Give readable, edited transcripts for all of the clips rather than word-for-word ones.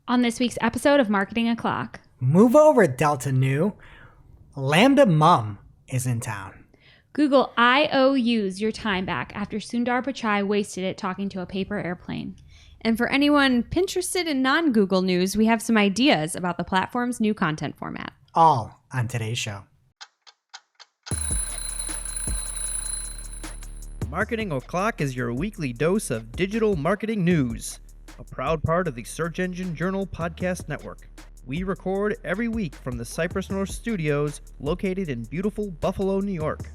On this week's episode of Marketing O'Clock. Move over, Delta Nu. Lambda Mum is in town. Google IOUs your time back after Sundar Pichai wasted it talking to a paper airplane. And for anyone Pinterested in non-Google news, we have some ideas about the platform's new content format. All on today's show. Marketing O'Clock is your weekly dose of digital marketing news, a proud part of the Search Engine Journal Podcast Network. We record every week from the Cypress North Studios, located in beautiful Buffalo, New York.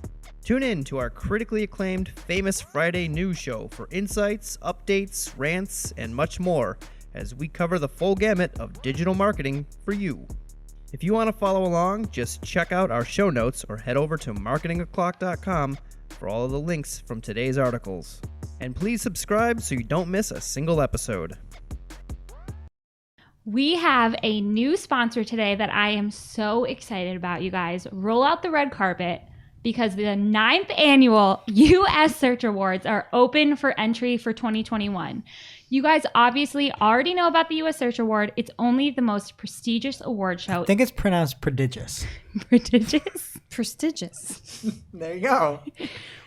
Tune in to our critically acclaimed Famous Friday news show for insights, updates, rants, and much more as we cover the full gamut of digital marketing for you. If you want to follow along, just check out our show notes or head over to marketingoclock.com for all of the links from today's articles. And please subscribe so you don't miss a single episode. We have a new sponsor today that I am so excited about, you guys. Roll out the red carpet because the 9th annual U.S. Search Awards are open for entry for 2021. You guys obviously already know about the U.S. Search Award. It's only the most prestigious award show. I think it's pronounced prodigious. Prodigious? Prestigious. There you go.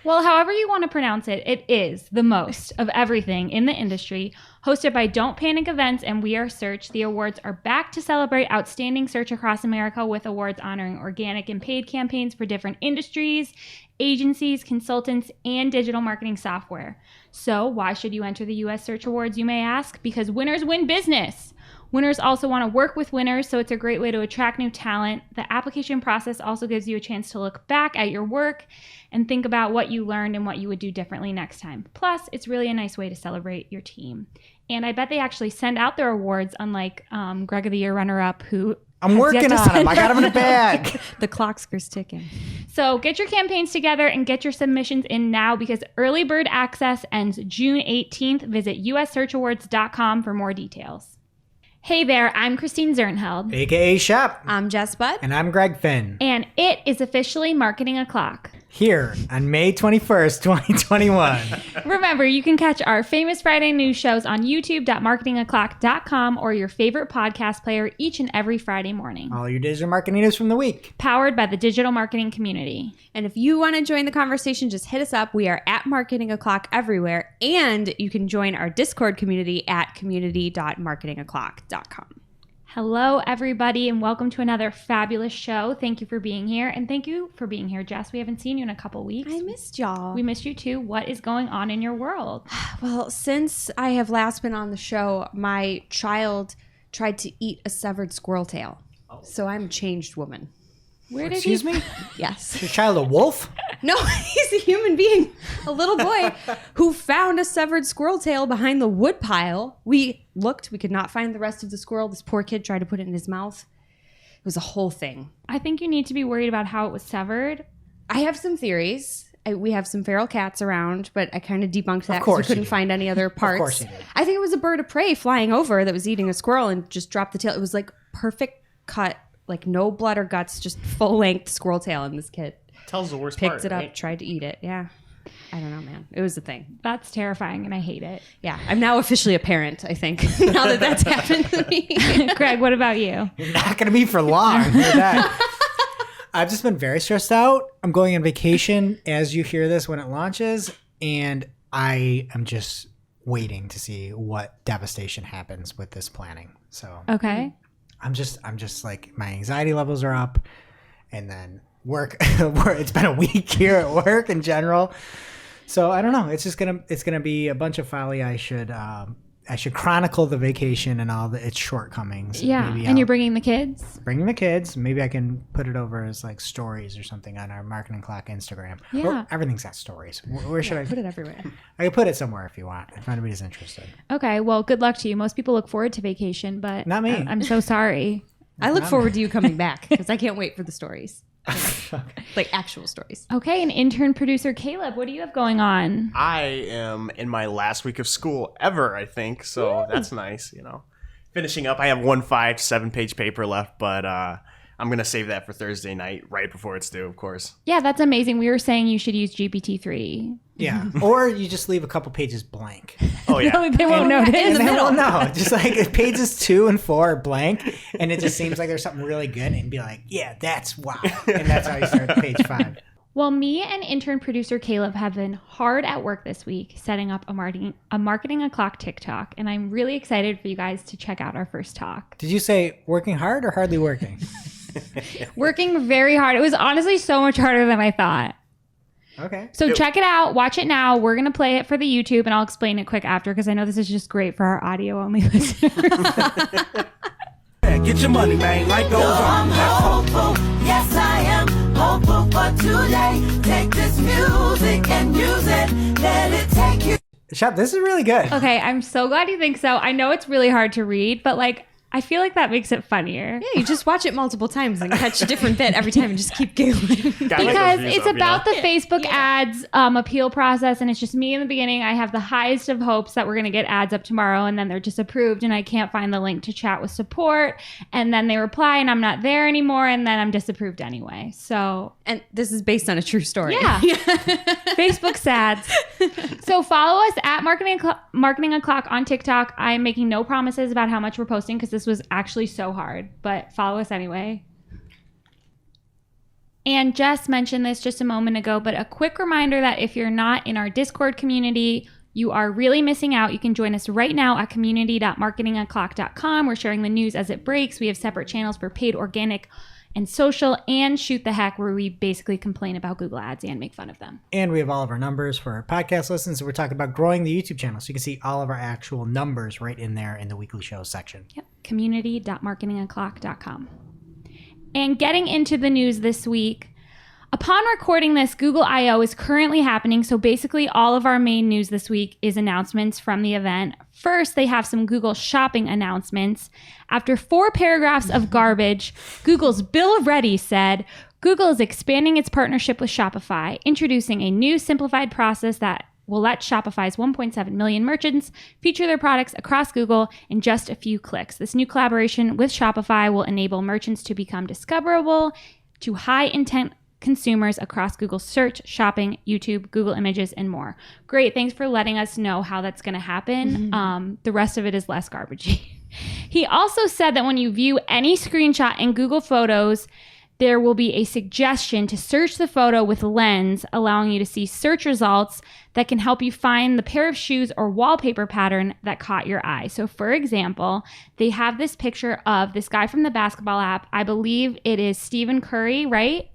Well, however you want to pronounce it, it is the most of everything in the industry. Hosted by Don't Panic Events and We Are Search, the awards are back to celebrate outstanding search across America with awards honoring organic and paid campaigns for different industries, agencies, consultants, and digital marketing software. So why should you enter the U.S. Search Awards, you may ask? Because winners win business. Winners also want to work with winners, so it's a great way to attract new talent. The application process also gives you a chance to look back at your work and think about what you learned and what you would do differently next time. Plus, it's really a nice way to celebrate your team. And I bet they actually send out their awards, unlike Greg of the Year runner-up, who I'm working on them. I got them in a bag. The clock's ticking. So get your campaigns together and get your submissions in now because early bird access ends June 18th. Visit ussearchawards.com for more details. Hey there, I'm Christine Zernheld. AKA Shep. I'm Jess Butt. And I'm Greg Finn. And it is officially Marketing O'Clock. Here on May 21st, 2021. Remember, you can catch our Famous Friday news shows on youtube.marketingoclock.com or your favorite podcast player each and every Friday morning. All your digital marketing news from the week. Powered by the digital marketing community. And if you want to join the conversation, just hit us up. We are at Marketing O'Clock everywhere. And you can join our Discord community at community.marketingoclock.com. Hello, everybody, and welcome to another fabulous show. Thank you for being here, and thank you for being here, Jess. We haven't seen you in a couple weeks. I missed y'all. We missed you, too. What is going on in your world? Well, since I have last been on the show, my child tried to eat a severed squirrel tail. Oh. So I'm a changed woman. Where did Excuse me? Yes. Is your child a wolf? No, he's a human being, a little boy who found a severed squirrel tail behind the wood pile. We looked, we could not find the rest of the squirrel. This poor kid tried to put it in his mouth. It was a whole thing. I think you need to be worried about how it was severed. I have some theories. We have some feral cats around, but I kind of debunked that because we couldn't find any other parts. Of course you did. I think it was a bird of prey flying over that was eating a squirrel and just dropped the tail. It was like perfect cut, like no blood or guts, just full length squirrel tail. And this kid tells the worst picked part, it up, right? tried to eat it. Yeah. I don't know, man. It was a thing. That's terrifying, and I hate it. Yeah. I'm now officially a parent, I think, now that that's happened to me. Greg, what about you? You're not going to be for long. Hear that. I've just been very stressed out. I'm going on vacation as you hear this when it launches, and I am just waiting to see what devastation happens with this planning. So Okay. I'm just like, my anxiety levels are up, and then work. It's been a week here at work in general. So I don't know. It's gonna be a bunch of folly. I should chronicle the vacation and all its shortcomings. Yeah, Maybe and you're bringing the kids? Bringing the kids. Maybe I can put it over as like stories or something on our Marketing Clock Instagram. Yeah. Or everything's got stories. Where should I put it everywhere? I can put it somewhere if you want, if anybody's interested. Okay, well, good luck to you. Most people look forward to vacation, but Not me. I'm so sorry. I look forward to you coming back because I can't wait for the stories. Like actual stories. Okay, and intern producer Caleb, what do you have going on? I am in my last week of school ever, I think. So that's nice, you know. Finishing up, I have 1 5 to 7 page paper left, but I'm going to save that for Thursday night, right before it's due, of course. Yeah, that's amazing. We were saying you should use GPT-3. Yeah. Or you just leave a couple pages blank. Oh yeah. They won't notice. And then we'll know. Just like pages 2 and 4 are blank, and it just seems like there's something really good, and be like, yeah, that's wow. And that's how you start page 5. Well, me and intern producer Caleb have been hard at work this week setting up a marketing o'clock TikTok, and I'm really excited for you guys to check out our first talk. Did you say working hard or hardly working? Working very hard. It was honestly so much harder than I thought. Okay. So check it out. Watch it now. We're going to play it for the YouTube, and I'll explain it quick after because I know this is just great for our audio-only listeners. Get your money, man. Life goes on. I'm hopeful. Yes, I am hopeful for today. Take this music and use it. Let it take you. Shop, this is really good. Okay, I'm so glad you think so. I know it's really hard to read, but like I feel like that makes it funnier. Yeah, you just watch it multiple times and catch a different bit every time and just keep giggling. Because it's about the Facebook ads appeal process, and it's just me in the beginning. I have the highest of hopes that we're going to get ads up tomorrow, and then they're disapproved, and I can't find the link to chat with support, and then they reply, and I'm not there anymore, and then I'm disapproved anyway. So, And this is based on a true story. yeah, Facebook ads. So follow us at Marketing O'Clock on TikTok. I'm making no promises about how much we're posting because this was actually so hard, but follow us anyway. And Jess mentioned this just a moment ago, but a quick reminder that if you're not in our Discord community, you are really missing out. You can join us right now at community.marketingoclock.com. We're sharing the news as it breaks. We have separate channels for paid, organic, and social, and Shoot the Heck, where we basically complain about Google ads and make fun of them. And we have all of our numbers for our podcast listens. So we're talking about growing the YouTube channel. So you can see all of our actual numbers right in there in the weekly show section. Yep, community.marketingoclock.com. And getting into the news this week, upon recording this, Google I.O. is currently happening. So basically all of our main news this week is announcements from the event. First, they have some Google shopping announcements. After 4 paragraphs of garbage, Google's Bill Ready said, Google is expanding its partnership with Shopify, introducing a new simplified process that will let Shopify's 1.7 million merchants feature their products across Google in just a few clicks. This new collaboration with Shopify will enable merchants to become discoverable to high-intent consumers across Google Search, Shopping, YouTube, Google Images, and more. Great. Thanks for letting us know how that's going to happen. The rest of it is less garbagey. He also said that when you view any screenshot in Google Photos, there will be a suggestion to search the photo with Lens, allowing you to see search results that can help you find the pair of shoes or wallpaper pattern that caught your eye. So for example, they have this picture of this guy from the basketball app. I believe it is Stephen Curry, right?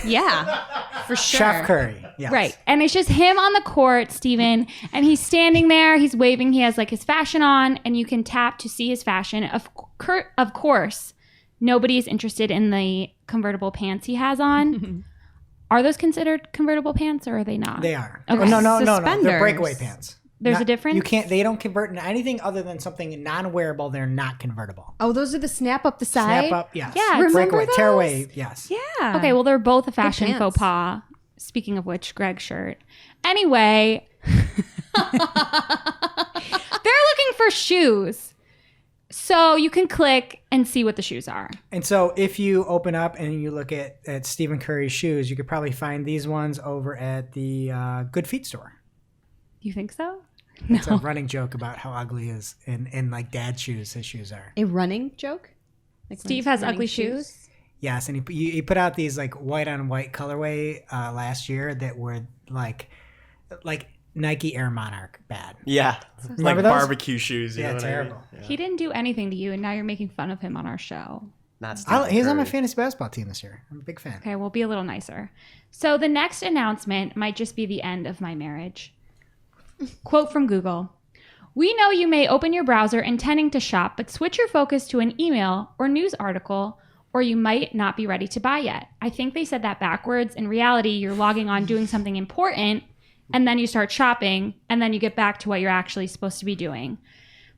Yeah, for sure. Chef Curry. Yes. Right. And it's just him on the court, Steven, and he's standing there, he's waving, he has like his fashion on, and you can tap to see his fashion. Of course, nobody is interested in the convertible pants he has on. Are those considered convertible pants or are they not? They are. Okay. Oh, no. They're Suspenders. breakaway pants. There's a difference? You can't. They don't convert into anything other than something non-wearable. They're not convertible. Oh, those are the snap up the side? Snap up, yes. Yeah, remember Breakaway, those? tear away, yes. Yeah. Okay, well, they're both a fashion pants. faux pas. Speaking of which, Greg's shirt. Anyway, they're looking for shoes. So you can click and see what the shoes are. And so if you open up and you look at Stephen Curry's shoes, you could probably find these ones over at the Good Feet store. You think so? It's a running joke about how ugly his and like dad shoes his shoes are. A running joke? Like Steve when has running ugly shoes? Yes, and he put out these like white on white colorway last year that were like Nike Air Monarch bad. Yeah. Remember Like those? barbecue shoes. You Yeah, know what I mean? terrible. Yeah. He didn't do anything to you, and now you're making fun of him on our show. Not Stephen He's on my Curry. fantasy basketball team this year. I'm a big fan. Okay, we'll be a little nicer. So the next announcement might just be the end of my marriage. Quote from Google. We know you may open your browser intending to shop, but switch your focus to an email or news article, or you might not be ready to buy yet. I think they said that backwards. In reality, you're logging on doing something important, and then you start shopping, and then you get back to what you're actually supposed to be doing.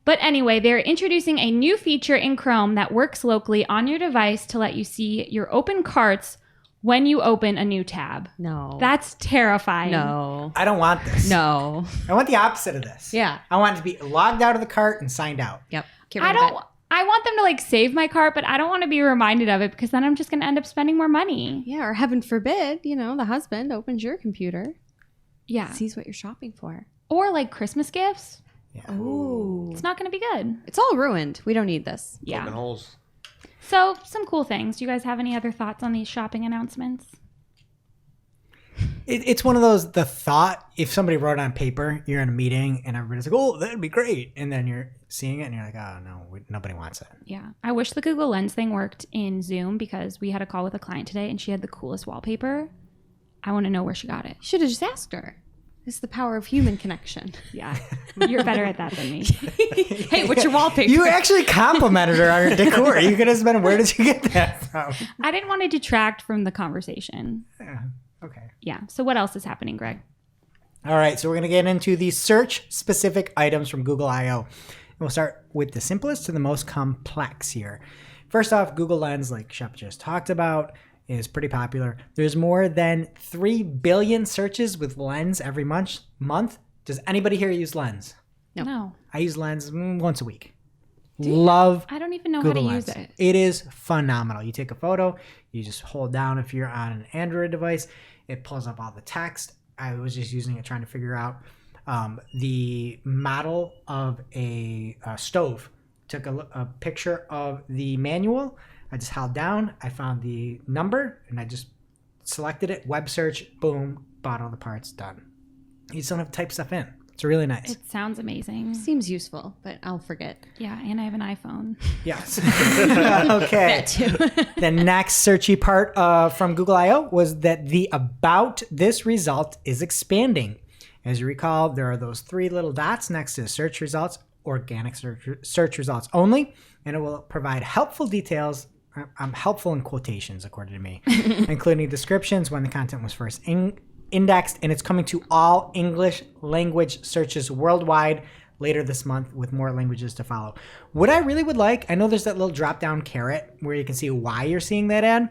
But anyway, they're introducing a new feature in Chrome that works locally on your device to let you see your open carts when you open a new tab. No. That's terrifying. No. I don't want this. No. I want the opposite of this. Yeah. I want it to be logged out of the cart and signed out. Yep. Get I rid of don't. it. I want them to like save my cart, but I don't want to be reminded of it because then I'm just going to end up spending more money. Yeah, or heaven forbid, the husband opens your computer. Yeah. sees what you're shopping for. Or like Christmas gifts. Yeah. Ooh. It's not going to be good. It's all ruined. We don't need this. Yeah. Poking holes. So, some cool things. Do you guys have any other thoughts on these shopping announcements? It's one of those, the thought, if somebody wrote it on paper, you're in a meeting and everybody's like, oh, that'd be great. And then you're seeing it and you're like, oh, no, nobody wants it. Yeah. I wish the Google Lens thing worked in Zoom because we had a call with a client today and she had the coolest wallpaper. I want to know where she got it. Should have just asked her. This is the power of human connection. Yeah. You're better at that than me. Hey, what's your wallpaper? You actually complimented her on her decor. You could have been, where did you get that from? I didn't want to detract from the conversation. Yeah. Okay. Yeah. So, what else is happening, Greg? All right, so we're going to get into the search-specific items from Google I/O. And we'll start with the simplest to the most complex here. First off, Google Lens, like Shep just talked about, is pretty popular. There's more than 3 billion searches with Lens every month. Does anybody here use Lens? No. I use Lens once a week. Love I don't even know Google how to Lens. use it. It is phenomenal. You take a photo, you just hold down if you're on an Android device, it pulls up all the text. I was just using it trying to figure out the model of a stove. Took a picture of the manual. I just held down, I found the number, and I just selected it, web search, boom, bought all the parts, done. You just don't have to type stuff in. It's really nice. It sounds amazing. Seems useful, but I'll forget. Yeah. And I have an iPhone. Yes. Okay. The next searchy part from Google I/O was that the about this result is expanding. As you recall, there are those 3 little dots next to search results, organic search results only, and it will provide helpful details. Helpful in quotations, according to me, including descriptions when the content was first indexed, and it's coming to all English language searches worldwide later this month with more languages to follow. What I really would like, I know there's that little drop down caret where you can see why you're seeing that ad.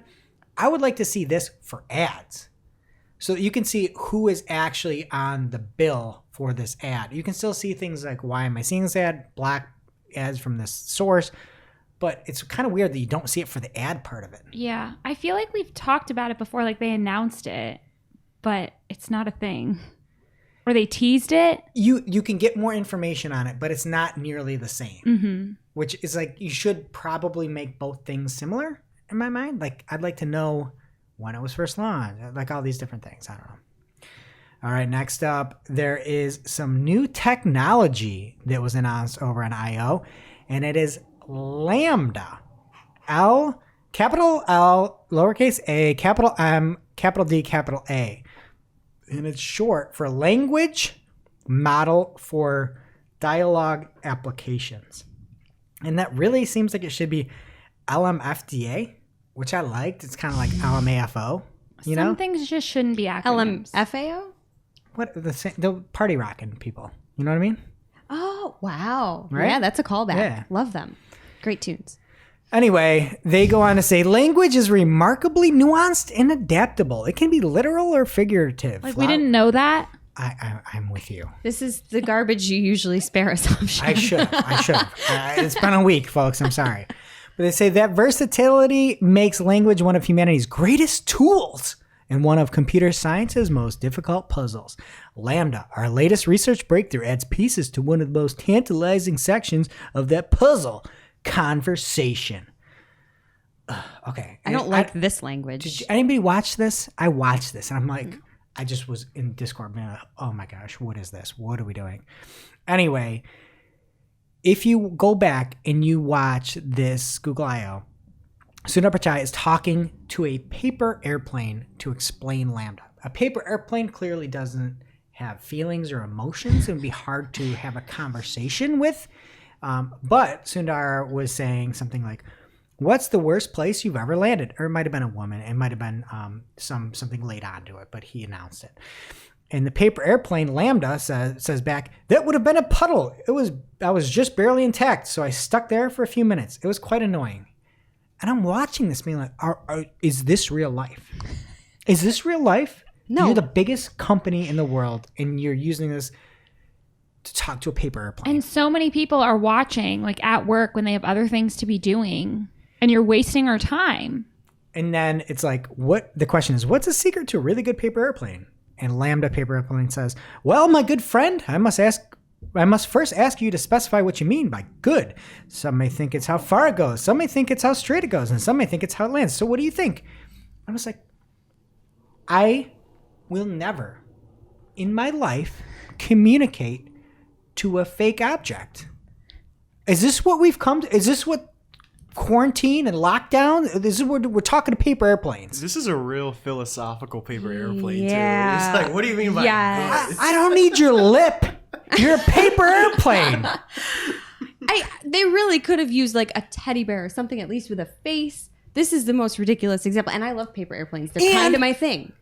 I would like to see this for ads so that you can see who is actually on the bill for this ad. You can still see things like, why am I seeing this ad? Black ads from this source. But it's kind of weird that you don't see it for the ad part of it. Yeah. I feel like we've talked about it before, like they announced it, but it's not a thing. Or they teased it. You can get more information on it, but it's not nearly the same. Mm-hmm. Which is like, you should probably make both things similar in my mind. Like, I'd like to know when it was first launched, like all these different things. I don't know. All right, next up, there is some new technology that was announced over on I/O, and it is Lambda. Capital L, lowercase a, capital M, capital D, capital A. And it's short for Language Model for Dialogue Applications. And that really seems like it should be LMFDA, which I liked. It's kind of like LMAFO, you know? Some things just shouldn't be acronyms. LMFAO? What the party rocking people. You know what I mean? Oh, wow. Right? Yeah, that's a callback. Yeah. Love them. Great tunes. Anyway, they go on to say language is remarkably nuanced and adaptable. It can be literal or figurative. Like, we didn't know that. I'm with you. This is the garbage you usually spare us option. I should have. It's been a week, folks. I'm sorry. But they say that versatility makes language one of humanity's greatest tools and one of computer science's most difficult puzzles. Lambda, our latest research breakthrough, adds pieces to one of the most tantalizing sections of that puzzle, conversation. Okay. I don't like this language. Did anybody watch this? I watched this and I'm like, I just was in Discord, man. Oh my gosh, what is this? What are we doing? Anyway, if you go back and you watch this Google I/O, Sundar Pichai is talking to a paper airplane to explain Lambda. A paper airplane clearly doesn't have feelings or emotions. It would be hard to have a conversation with. But Sundar was saying something like, what's the worst place you've ever landed? Or it might have been a woman. It might have been something laid onto it, but he announced it. And the paper airplane Lambda says back, that would have been a puddle. I was just barely intact, so I stuck there for a few minutes. It was quite annoying. And I'm watching this being like, is this real life? Is this real life? No. You're the biggest company in the world, and you're using this to talk to a paper airplane. And so many people are watching, like at work when they have other things to be doing, and you're wasting our time. And then it's like, the question is, what's the secret to a really good paper airplane? And Lambda paper airplane says, well, my good friend, I must first ask you to specify what you mean by good. Some may think it's how far it goes. Some may think it's how straight it goes. And some may think it's how it lands. So what do you think? I was like, I will never in my life communicate to a fake object. Is this what we've come to? Is this what quarantine and lockdown? This is what we're talking to paper airplanes. This is a real philosophical paper airplane, Yeah. too. It's like, what do you mean by Yes. I don't need your lip. You're a paper airplane. They really could have used like a teddy bear or something, at least with a face. This is the most ridiculous example. And I love paper airplanes. They're kind of my thing.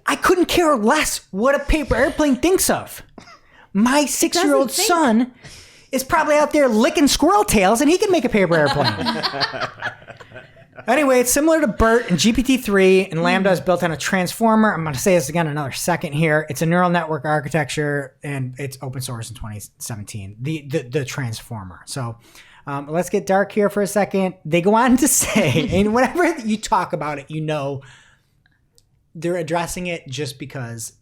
I couldn't care less what a paper airplane thinks of. My 6-year-old think. son is probably out there licking squirrel tails, and he can make a paper airplane. Anyway, it's similar to BERT and GPT-3, and Lambda is built on a transformer. I'm going to say this again another second here. It's a neural network architecture, and it's open source in 2017, the transformer. So let's get dark here for a second. They go on to say, and whenever you talk about it, you know they're addressing it just because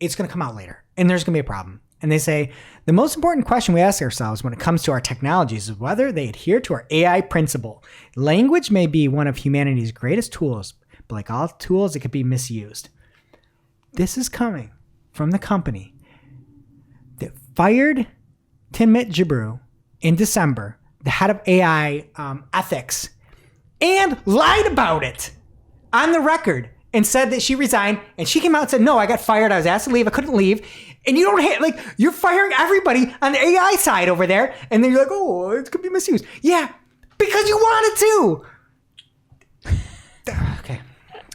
it's going to come out later, and there's going to be a problem. And they say, the most important question we ask ourselves when it comes to our technologies is whether they adhere to our AI principle. Language may be one of humanity's greatest tools, but like all tools, it could be misused. This is coming from the company that fired Timnit Gebru in December, the head of AI ethics, and lied about it on the record and said that she resigned. And she came out and said, no, I got fired. I was asked to leave. I couldn't leave. And you don't have, like, you're firing everybody on the AI side over there. And then you're like, oh, it could be misused. Yeah, because you wanted to. Okay.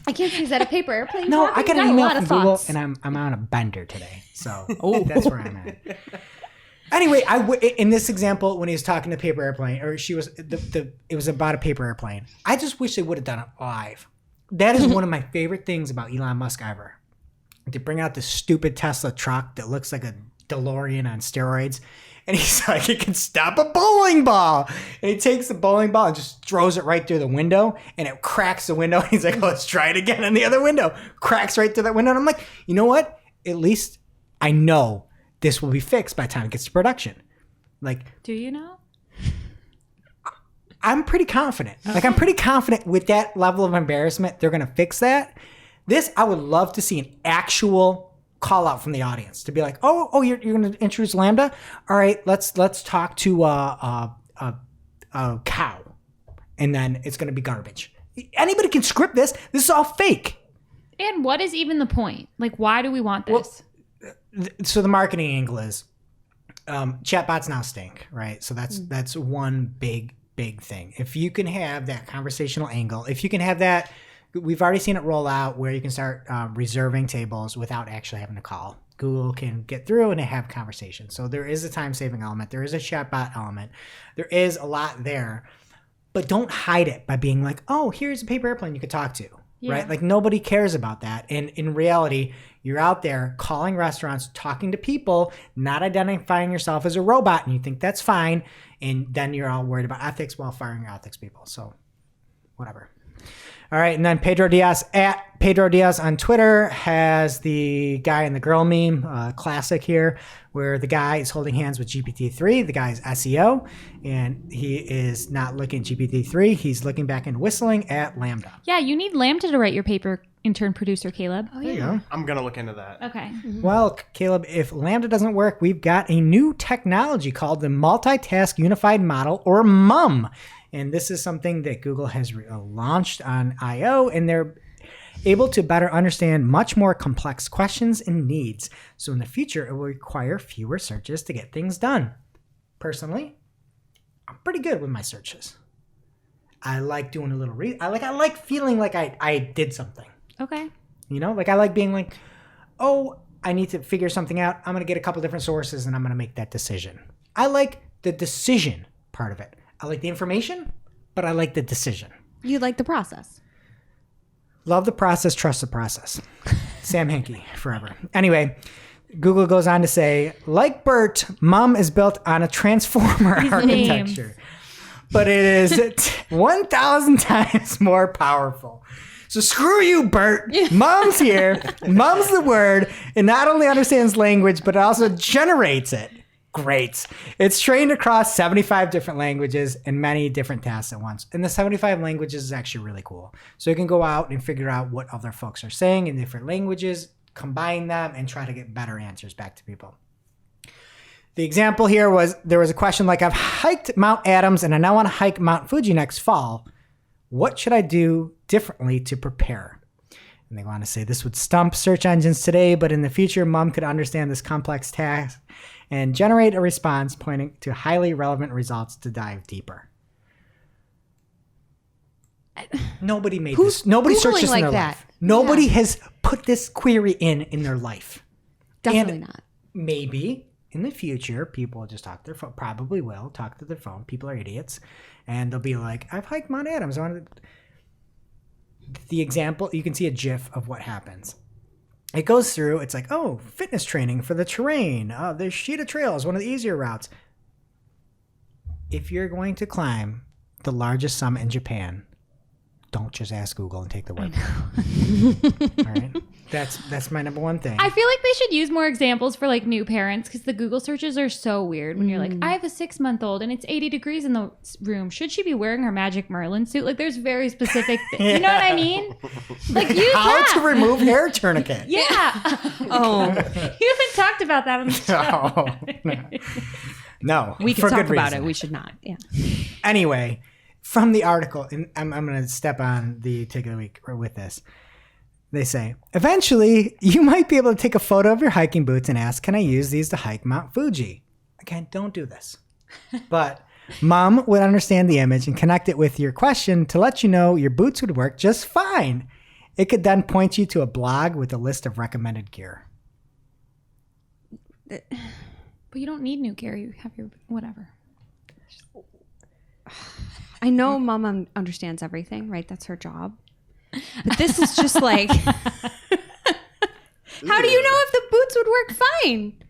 I can't see, is that a paper airplane? No, talking? I got an a email lot from of Google, thoughts. and I'm on a bender today. So that's where I'm at. Anyway, in this example, when he was talking to paper airplane, or she was, it was about a paper airplane. I just wish they would have done it live. That is one of my favorite things about Elon Musk ever. To bring out this stupid Tesla truck that looks like a DeLorean on steroids. And he's like, it can stop a bowling ball. And he takes the bowling ball and just throws it right through the window. And it cracks the window. And he's like, let's try it again on the other window. Cracks right through that window. And I'm like, you know what? At least I know this will be fixed by the time it gets to production. Like, Do you know? I'm pretty confident. Like, I'm pretty confident with that level of embarrassment, they're going to fix that. This, I would love to see an actual call out from the audience to be like, oh, you're going to introduce Lambda? All right, let's talk to a cow. And then it's going to be garbage. Anybody can script this. This is all fake. And what is even the point? Like, why do we want this? So the marketing angle is chatbots now stink, right? So that's one big thing. If you can have that conversational angle, if you can have that, we've already seen it roll out where you can start reserving tables without actually having to call. Google can get through and have conversations. So there is a time-saving element. There is a chatbot element. There is a lot there. But don't hide it by being like, oh, here's a paper airplane you could talk to, right? Like, nobody cares about that. And in reality, you're out there calling restaurants, talking to people, not identifying yourself as a robot, and you think that's fine. And then you're all worried about ethics while firing your ethics people. So whatever. All right, and then Pedro Diaz at Pedro Diaz on Twitter has the guy and the girl meme, classic here, where the guy is holding hands with GPT-3. The guy is SEO, and he is not looking at GPT-3. He's looking back and whistling at Lambda. Yeah, you need Lambda to write your paper, intern producer Caleb. Oh, There you yeah. go. I'm going to look into that. Okay. Well, Caleb, if Lambda doesn't work, we've got a new technology called the Multitask Unified Model, or MUM. And this is something that Google has launched on I/O, and they're able to better understand much more complex questions and needs. So in the future, it will require fewer searches to get things done. Personally, I'm pretty good with my searches. I like doing a little I like feeling like I did something. Okay. You know, like I like being like, oh, I need to figure something out. I'm going to get a couple different sources and I'm going to make that decision. I like the decision part of it. I like the information, but I like the decision. You like the process. Love the process, trust the process. Sam Hinkie, forever. Anyway, Google goes on to say, like BERT, MUM is built on a transformer architecture, but it is 1,000 times more powerful. So screw you, Bert. Mom's here. Mom's the word. It not only understands language, but it also generates it. Great. It's trained across 75 different languages and many different tasks at once. And the 75 languages is actually really cool. So you can go out and figure out what other folks are saying in different languages, combine them, and try to get better answers back to people. The example here was, there was a question like, I've hiked Mount Adams and I now want to hike Mount Fuji next fall. What should I do differently to prepare? And they want to say this would stump search engines today, but in the future, Mom could understand this complex task and generate a response pointing to highly relevant results to dive deeper. Nobody made this. Nobody searched this in their life. Nobody has put this query in their life. Definitely not. Maybe in the future, people will just talk to their phone. Probably will talk to their phone. People are idiots. And they'll be like, I've hiked Mount Adams. The example, you can see a GIF of what happens. It goes through, it's like, oh, fitness training for the terrain. Oh, the Shootin Trail is one of the easier routes. If you're going to climb the largest summit in Japan, don't just ask Google and take the word. All right? That's my number one thing. I feel like they should use more examples for like new parents, because the Google searches are so weird when you're like, I have a 6-month-old and it's 80 degrees in the room. Should she be wearing her Magic Merlin suit? Like, there's very specific things. You know what I mean? Like, use How to remove hair tourniquet. Yeah. Oh, You haven't talked about that on the show. No. we can for talk good about reason. it. We should not. Yeah. Anyway, from the article, and I'm going to step on the take of the week with this. They say, eventually, you might be able to take a photo of your hiking boots and ask, can I use these to hike Mount Fuji? Again, don't do this. But Mom would understand the image and connect it with your question to let you know your boots would work just fine. It could then point you to a blog with a list of recommended gear. But you don't need new gear. You have your whatever. I know Mom understands everything, right? That's her job. But this is just like, how do you know if the boots would work fine?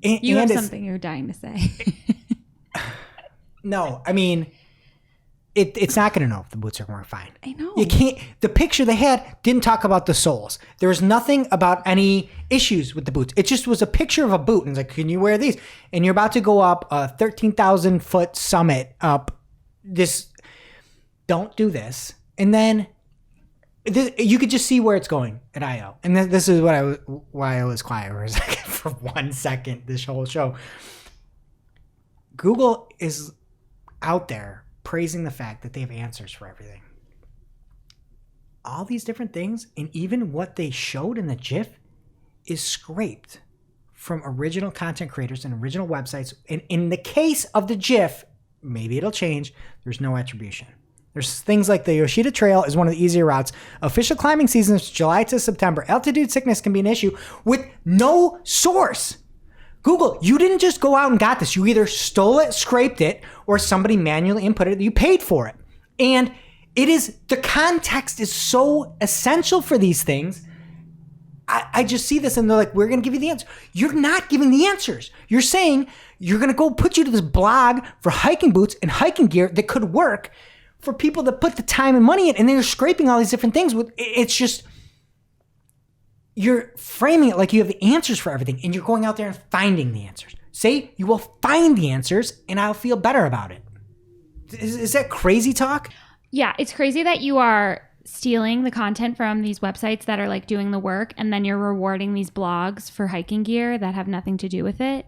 You and have it's- something you're dying to say. No, I mean, it's not going to know if the boots are going to work fine. I know. You can't. The picture they had didn't talk about the soles. There was nothing about any issues with the boots. It just was a picture of a boot, and it's like, can you wear these? And you're about to go up a 13,000 foot summit up this. Don't do this. And then you could just see where it's going at I/O. And this is why I was quiet for a second, for 1 second this whole show. Google is out there praising the fact that they have answers for everything. All these different things, and even what they showed in the GIF, is scraped from original content creators and original websites. And in the case of the GIF, maybe it'll change, there's no attribution. There's things like the Yoshida Trail is one of the easier routes. Official climbing season is July to September. Altitude sickness can be an issue with no source. Google, you didn't just go out and got this. You either stole it, scraped it, or somebody manually inputted it. You paid for it. And the context is so essential for these things. I just see this and they're like, we're going to give you the answer. You're not giving the answers. You're saying you're going to go put you to this blog for hiking boots and hiking gear that could work for people that put the time and money in, and then you're scraping all these different things. It's just, you're framing it like you have the answers for everything, and you're going out there and finding the answers. Say you will find the answers, and I'll feel better about it. Is that crazy talk? Yeah, it's crazy that you are stealing the content from these websites that are like doing the work, and then you're rewarding these blogs for hiking gear that have nothing to do with it.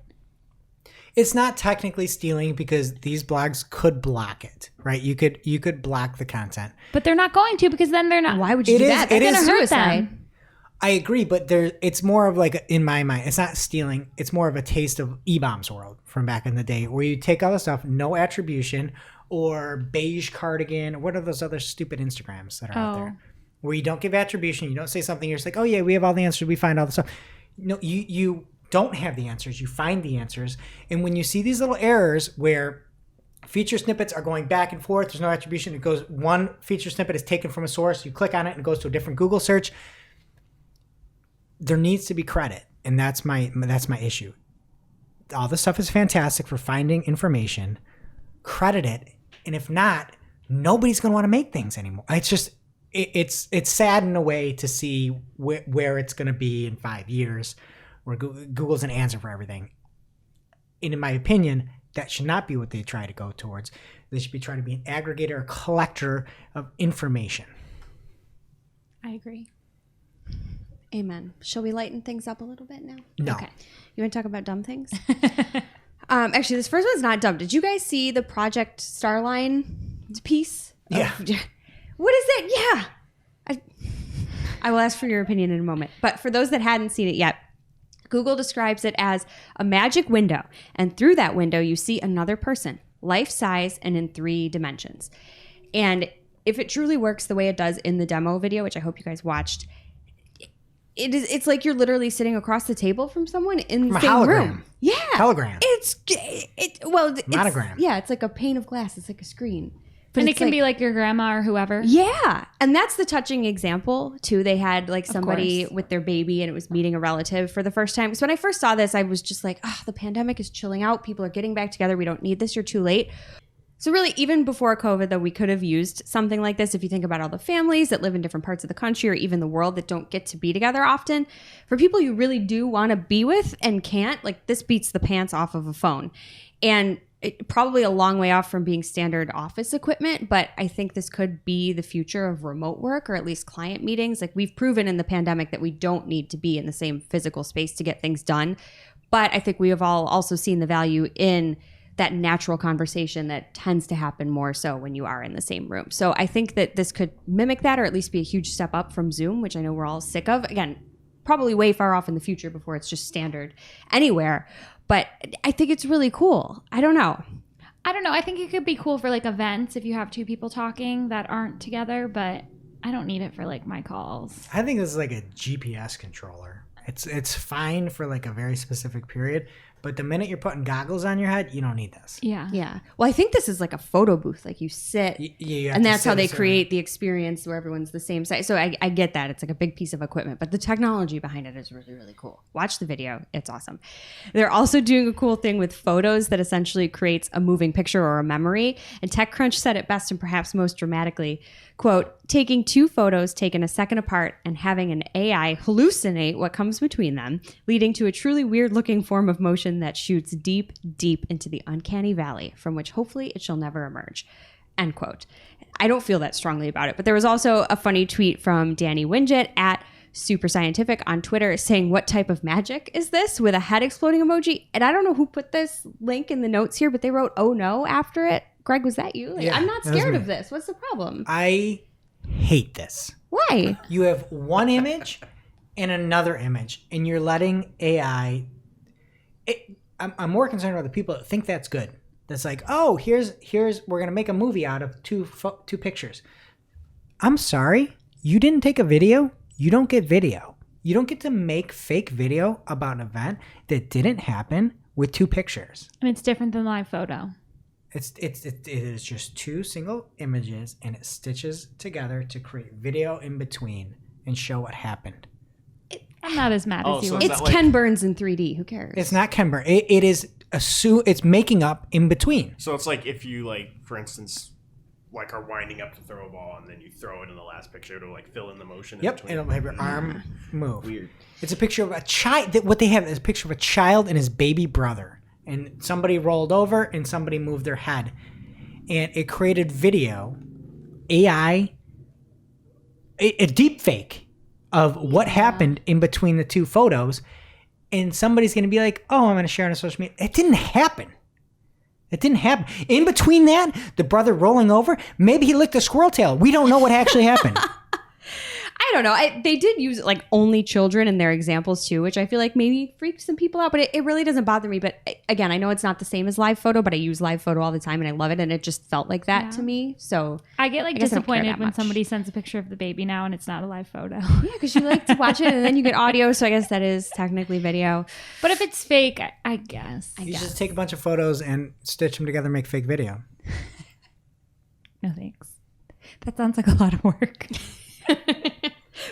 It's not technically stealing because these blogs could block it, right? You could block the content. But they're not going to, because then they're not. Why would you do that? That's it is gonna hurt them. them. I agree, but it's more of like, in my mind, it's not stealing. It's more of a taste of E-Bombs world from back in the day, where you take all the stuff, no attribution, or beige cardigan, or what are those other stupid Instagrams that are out there, where you don't give attribution, you don't say something, you're just like, oh yeah, we have all the answers, we find all the stuff. No, you don't have the answers, you find the answers. And when you see these little errors where feature snippets are going back and forth, there's no attribution, it goes, one feature snippet is taken from a source, you click on it and it goes to a different Google search, there needs to be credit. And that's my issue. All this stuff is fantastic for finding information. Credit it. And if not, nobody's going to want to make things anymore. It's just, it's sad in a way to see where it's going to be in 5 years, where Google's an answer for everything. And in my opinion, that should not be what they try to go towards. They should be trying to be an aggregator, a collector of information. I agree. Amen. Shall we lighten things up a little bit now? No. Okay. You want to talk about dumb things? Actually, this first one's not dumb. Did you guys see the Project Starline piece? Yeah. What is it? Yeah. I will ask for your opinion in a moment. But for those that hadn't seen it yet, Google describes it as a magic window. And through that window, you see another person, life-size and in 3 dimensions. And if it truly works the way it does in the demo video, which I hope you guys watched, it's like you're literally sitting across the table from someone in the same room. Yeah. Telegram. Monogram. Yeah, it's like a pane of glass. It's like a screen. But And it can be like your grandma or whoever. Yeah. And that's the touching example, too. They had like somebody course. with their baby and it was meeting a relative for the first time. So when I first saw this, I was just like, the pandemic is chilling out. People are getting back together. We don't need this. You're too late. So really, even before COVID, though, we could have used something like this. If you think about all the families that live in different parts of the country or even the world that don't get to be together often, for people you really do want to be with and can't, like this beats the pants off of a phone. And probably a long way off from being standard office equipment, but I think this could be the future of remote work or at least client meetings. Like we've proven in the pandemic that we don't need to be in the same physical space to get things done. But I think we have all also seen the value in that natural conversation that tends to happen more so when you are in the same room. So I think that this could mimic that or at least be a huge step up from Zoom, which I know we're all sick of. Again, probably way far off in the future before it's just standard anywhere. But I think it's really cool. I don't know. I think it could be cool for like events if you have 2 people talking that aren't together, but I don't need it for like my calls. I think this is like a GPS controller. It's fine for like a very specific period, but the minute you're putting goggles on your head, you don't need this. Yeah. Yeah. Well, I think this is like a photo booth. Like you sit, You have and to that's how sit they a certain- create the experience where everyone's the same size. So I get that. It's like a big piece of equipment, but the technology behind it is really, really cool. Watch the video. It's awesome. They're also doing a cool thing with photos that essentially creates a moving picture or a memory. And TechCrunch said it best and perhaps most dramatically, quote, taking 2 photos taken a second apart and having an AI hallucinate what comes between them, leading to a truly weird looking form of motion that shoots deep, deep into the uncanny valley from which hopefully it shall never emerge, end quote. I don't feel that strongly about it, but there was also a funny tweet from Danny Winget at Super Scientific on Twitter saying, what type of magic is this, with a head exploding emoji? And I don't know who put this link in the notes here, but they wrote, oh no, after it. Greg, was that you? Like, Yeah, I'm not that was scared me. of this. What's the problem? I hate this. Why? You have one image and another image, and you're letting AI. I'm more concerned about the people that think that's good. That's like, oh, here's we're gonna make a movie out of two pictures. I'm sorry, you didn't take a video. You don't get video. You don't get to make fake video about an event that didn't happen with 2 pictures. And it's different than live photo. It is just 2 single images, and it stitches together to create video in between and show what happened. I'm not as mad Oh, as you so are. is It's that like- Ken Burns in 3D. Who cares? It's not Ken Burns. It is it's making up in between. So it's like if you like, for instance, like are winding up to throw a ball and then you throw it in the last picture to like fill in the motion. In Yep, between. it'll have your arm move. Weird. It's a picture of a child. What they have is a picture of a child and his baby brother, and somebody rolled over and somebody moved their head, and it created video, AI, a deep fake of what happened in between the 2 photos, and somebody's going to be like, oh, I'm going to share on social media. It didn't happen. It didn't happen. In between that, the brother rolling over, maybe he licked a squirrel tail. We don't know what actually happened. I don't know. They did use like only children in their examples too, which I feel like maybe freaked some people out, but it really doesn't bother me. But again, I know it's not the same as live photo, but I use live photo all the time and I love it. And it just felt like that to me. So I get like guess I don't care disappointed that when much. somebody sends a picture of the baby now and it's not a live photo. yeah, because you like to watch it and then you get audio. So I guess that is technically video. But if it's fake, I guess. You just take a bunch of photos and stitch them together and make fake video. No thanks. That sounds like a lot of work.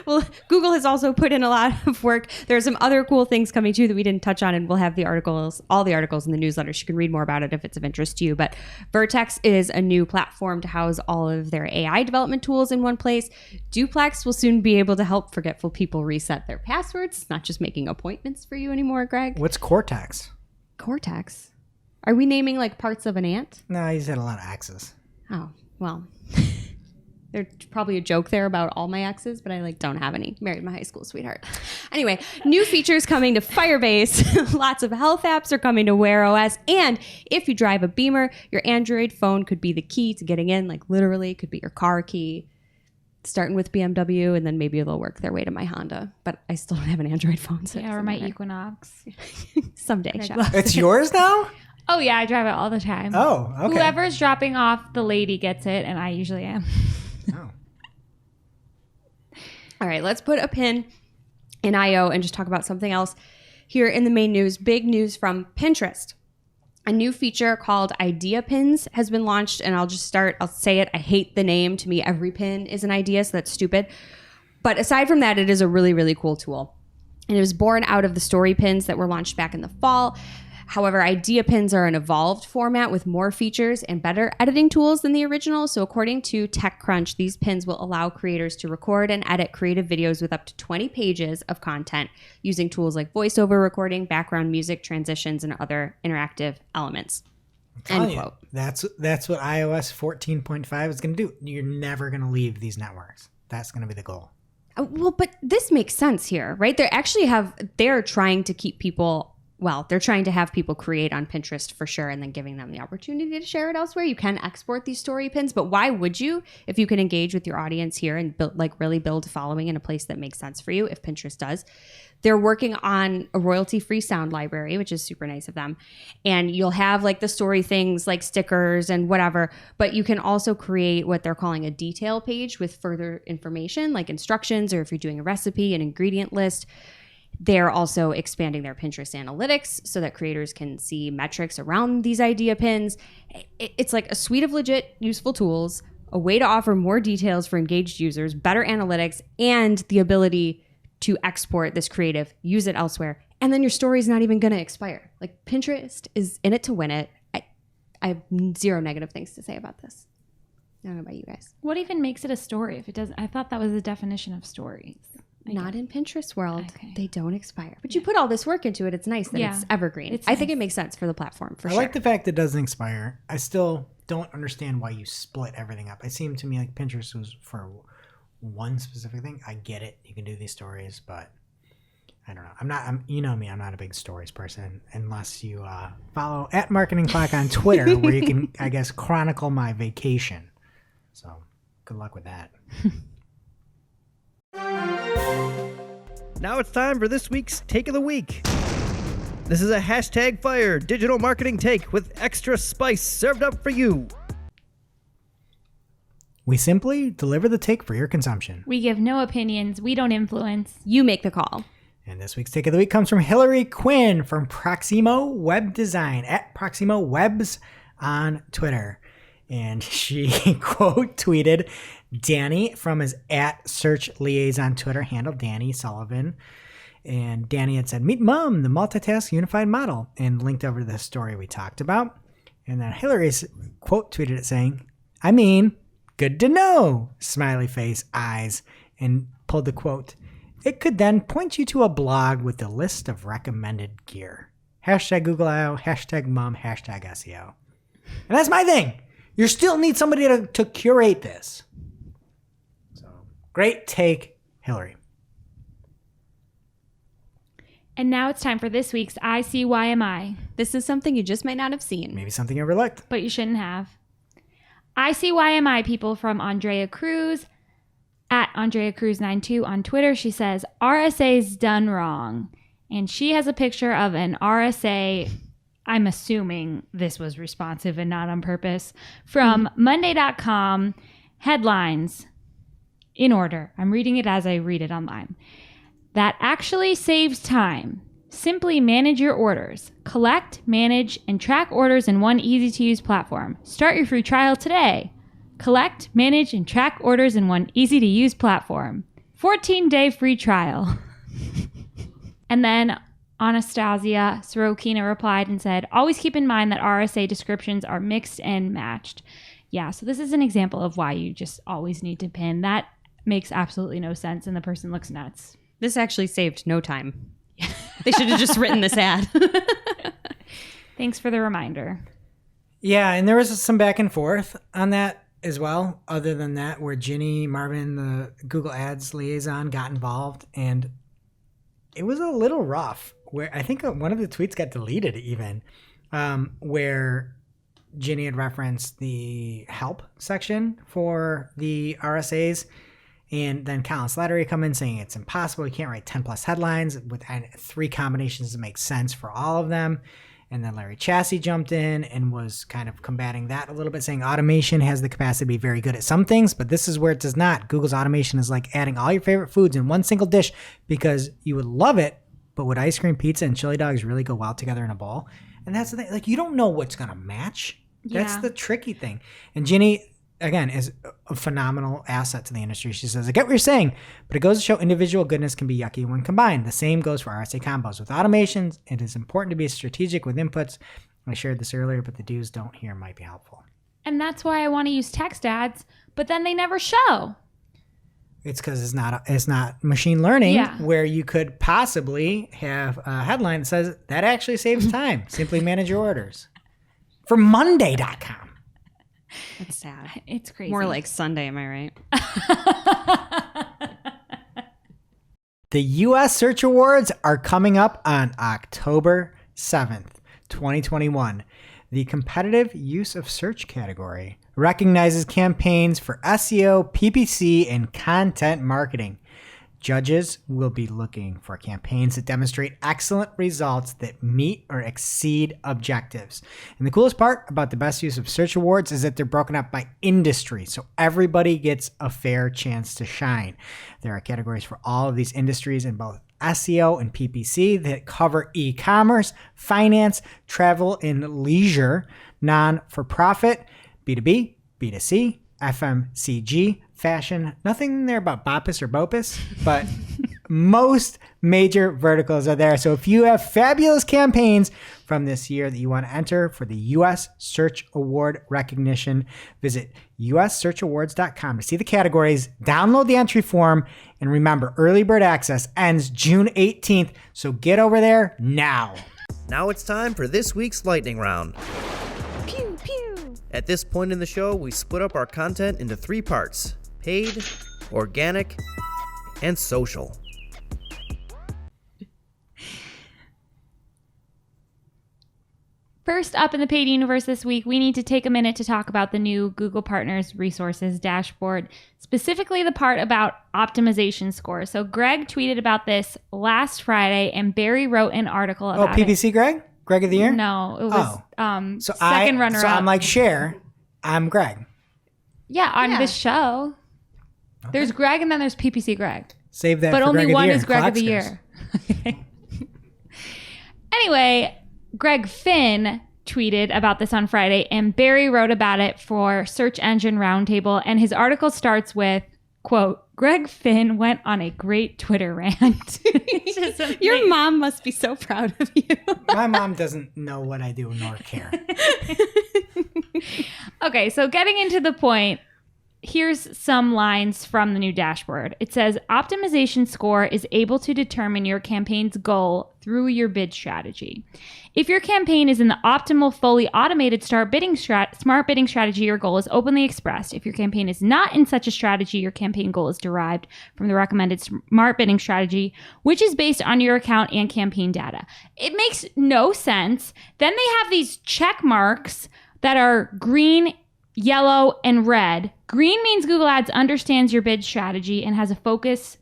Well, Google has also put in a lot of work. There are some other cool things coming too that we didn't touch on, and we'll have the articles, all the articles in the newsletter. So you can read more about it if it's of interest to you. But Vertex is a new platform to house all of their AI development tools in one place. Duplex will soon be able to help forgetful people reset their passwords, not just making appointments for you anymore, Greg. What's Cortex? Cortex? Are we naming like parts of an ant? No, he's had a lot of axes. Oh, well. There's probably a joke there about all my exes, but I don't have any. Married my high school sweetheart. Anyway, new features coming to Firebase. Lots of health apps are coming to Wear OS. And if you drive a Beamer, your Android phone could be the key to getting in. Literally, could be your car key. Starting with BMW, and then maybe they'll work their way to my Honda. But I still don't have an Android phone. So Yeah, or my Equinox. someday. It's yours now? Oh, yeah, I drive it all the time. Oh, okay. Whoever's dropping off the lady gets it, and I usually am. Oh. All right, let's put a pin in I.O. and just talk about something else. Here in the main news, big news from Pinterest. A new feature called Idea Pins has been launched, and I'll say it. I hate the name. To me, every pin is an idea, so that's stupid. But aside from that, it is a really, really cool tool. And it was born out of the story pins that were launched back in the fall. However, Idea Pins are an evolved format with more features and better editing tools than the original. So according to TechCrunch, these pins will allow creators to record and edit creative videos with up to 20 pages of content using tools like voiceover recording, background music, transitions, and other interactive elements. End quote. That's what iOS 14.5 is going to do. You're never going to leave these networks. That's going to be the goal. Well, but this makes sense here, right? They're trying to keep people... Well, they're trying to have people create on Pinterest for sure, and then giving them the opportunity to share it elsewhere. You can export these story pins, but why would you if you can engage with your audience here and really build a following in a place that makes sense for you, if Pinterest does? They're working on a royalty-free sound library, which is super nice of them. And you'll have the story things like stickers and whatever, but you can also create what they're calling a detail page with further information like instructions, or if you're doing a recipe, an ingredient list. They're also expanding their Pinterest analytics so that creators can see metrics around these idea pins. It's like a suite of legit useful tools, a way to offer more details for engaged users, better analytics, and the ability to export this creative, use it elsewhere, and then your story is not even going to expire. Pinterest is in it to win it. I have zero negative things to say about this. I don't know about you guys. What even makes it a story if it doesn't? I thought that was the definition of stories. Not in Pinterest world. Okay. They don't expire. But you put all this work into it. It's nice that it's evergreen. I think it makes sense for the platform, for sure. I like the fact that it doesn't expire. I still don't understand why you split everything up. It seemed to me like Pinterest was for one specific thing. I get it. You can do these stories, but I don't know. You know me, I'm not a big stories person unless you follow @MarketingClock on Twitter where you can, I guess, chronicle my vacation. So good luck with that. Now it's time for this week's Take of the Week. This is a #fire digital marketing take with extra spice served up for you. We simply deliver the take for your consumption. We give no opinions. We don't influence. You make the call. And this week's Take of the Week comes from Hillary Quinn from Proximo Web Design @Proximo Webs on Twitter. And she quote tweeted Danny from his @SearchLiaison Twitter handle, Danny Sullivan. And Danny had said, "Meet Mom, the multitask unified model," and linked over to the story we talked about. And then Hillary's quote tweeted it saying, "I mean, good to know," smiley face, eyes, and pulled the quote, "It could then point you to a blog with a list of recommended gear. #Google I/O, #Mom, #SEO. And that's my thing. You still need somebody to curate this. So great take, Hillary. And now it's time for this week's ICYMI. This is something you just might not have seen. Maybe something you overlooked. But you shouldn't have. ICYMI people from Andrea Cruz @AndreaCruz92 on Twitter. She says, RSA's done wrong. And she has a picture of an RSA, I'm assuming this was responsive and not on purpose, from Monday.com. Headlines in order. I'm reading it as I read it online. That actually saves time. Simply manage your orders. Collect, manage, and track orders in one easy-to-use platform. Start your free trial today. Collect, manage, and track orders in one easy-to-use platform. 14-day free trial. And then Anastasia Sorokina replied and said, always keep in mind that RSA descriptions are mixed and matched. Yeah, so this is an example of why you just always need to pin. That makes absolutely no sense, and the person looks nuts. This actually saved no time. They should have just written this ad. Thanks for the reminder. Yeah, and there was some back and forth on that as well, other than that, where Ginny Marvin, the Google Ads liaison, got involved, and it was a little rough, where I think one of the tweets got deleted even, where Ginny had referenced the help section for the RSAs, and then Colin Slattery come in saying it's impossible. You can't write 10 plus headlines with 3 combinations that make sense for all of them. And then Larry Chassie jumped in and was kind of combating that a little bit, saying automation has the capacity to be very good at some things, but this is where it does not. Google's automation is like adding all your favorite foods in one single dish because you would love it, but would ice cream, pizza, and chili dogs really go well together in a bowl? And that's the thing. Like, you don't know what's going to match. That's the tricky thing. And Ginny, again, is a phenomenal asset to the industry. She says, I get what you're saying, but it goes to show individual goodness can be yucky when combined. The same goes for RSA combos. With automations, it is important to be strategic with inputs. I shared this earlier, but the do's don't here might be helpful. And that's why I want to use text ads, but then they never show. It's because it's not machine learning where you could possibly have a headline that says that actually saves time. Simply manage your orders. For Monday.com. That's sad. It's crazy. More like Sunday, am I right? The U.S. Search Awards are coming up on October 7th, 2021. The competitive use of search category recognizes campaigns for SEO, PPC, and content marketing. Judges will be looking for campaigns that demonstrate excellent results that meet or exceed objectives. And the coolest part about the Best Use of Search Awards is that they're broken up by industry, so everybody gets a fair chance to shine. There are categories for all of these industries in both SEO and PPC that cover e-commerce, finance, travel and leisure, non-for-profit, B2B, B2C, FMCG, fashion. Nothing there about Bopus or Bopus, but most major verticals are there. So if you have fabulous campaigns from this year that you want to enter for the U.S. Search Award recognition, visit ussearchawards.com to see the categories, download the entry form, and remember, early bird access ends June 18th, so get over there now. Now it's time for this week's lightning round. Pew, pew. At this point in the show, we split up our content into 3 parts: paid, organic, and social. First up in the paid universe this week, we need to take a minute to talk about the new Google Partners Resources dashboard, specifically the part about optimization scores. So Greg tweeted about this last Friday, and Barry wrote an article about PPC it. Greg? Greg of the Year? No, it was So second runner-up. So I'm like Cher. I'm Greg. Yeah, on this show. Okay. There's Greg and then there's PPC Greg. Save that But for only Greg of the one Year. is Greg of the Clock Year. Anyway, Greg Finn tweeted about this on Friday, and Barry wrote about it for Search Engine Roundtable, and his article starts with, quote, Greg Finn went on a great Twitter rant. Your mom must be so proud of you. My mom doesn't know what I do nor care. Okay, so getting into the point, here's some lines from the new dashboard. It says, optimization score is able to determine your campaign's goal through your bid strategy. If your campaign is in the optimal, fully automated smart bidding strategy, your goal is openly expressed. If your campaign is not in such a strategy, your campaign goal is derived from the recommended smart bidding strategy, which is based on your account and campaign data. It makes no sense. Then they have these check marks that are green, yellow, and red. Green means Google Ads understands your bid strategy and has a focus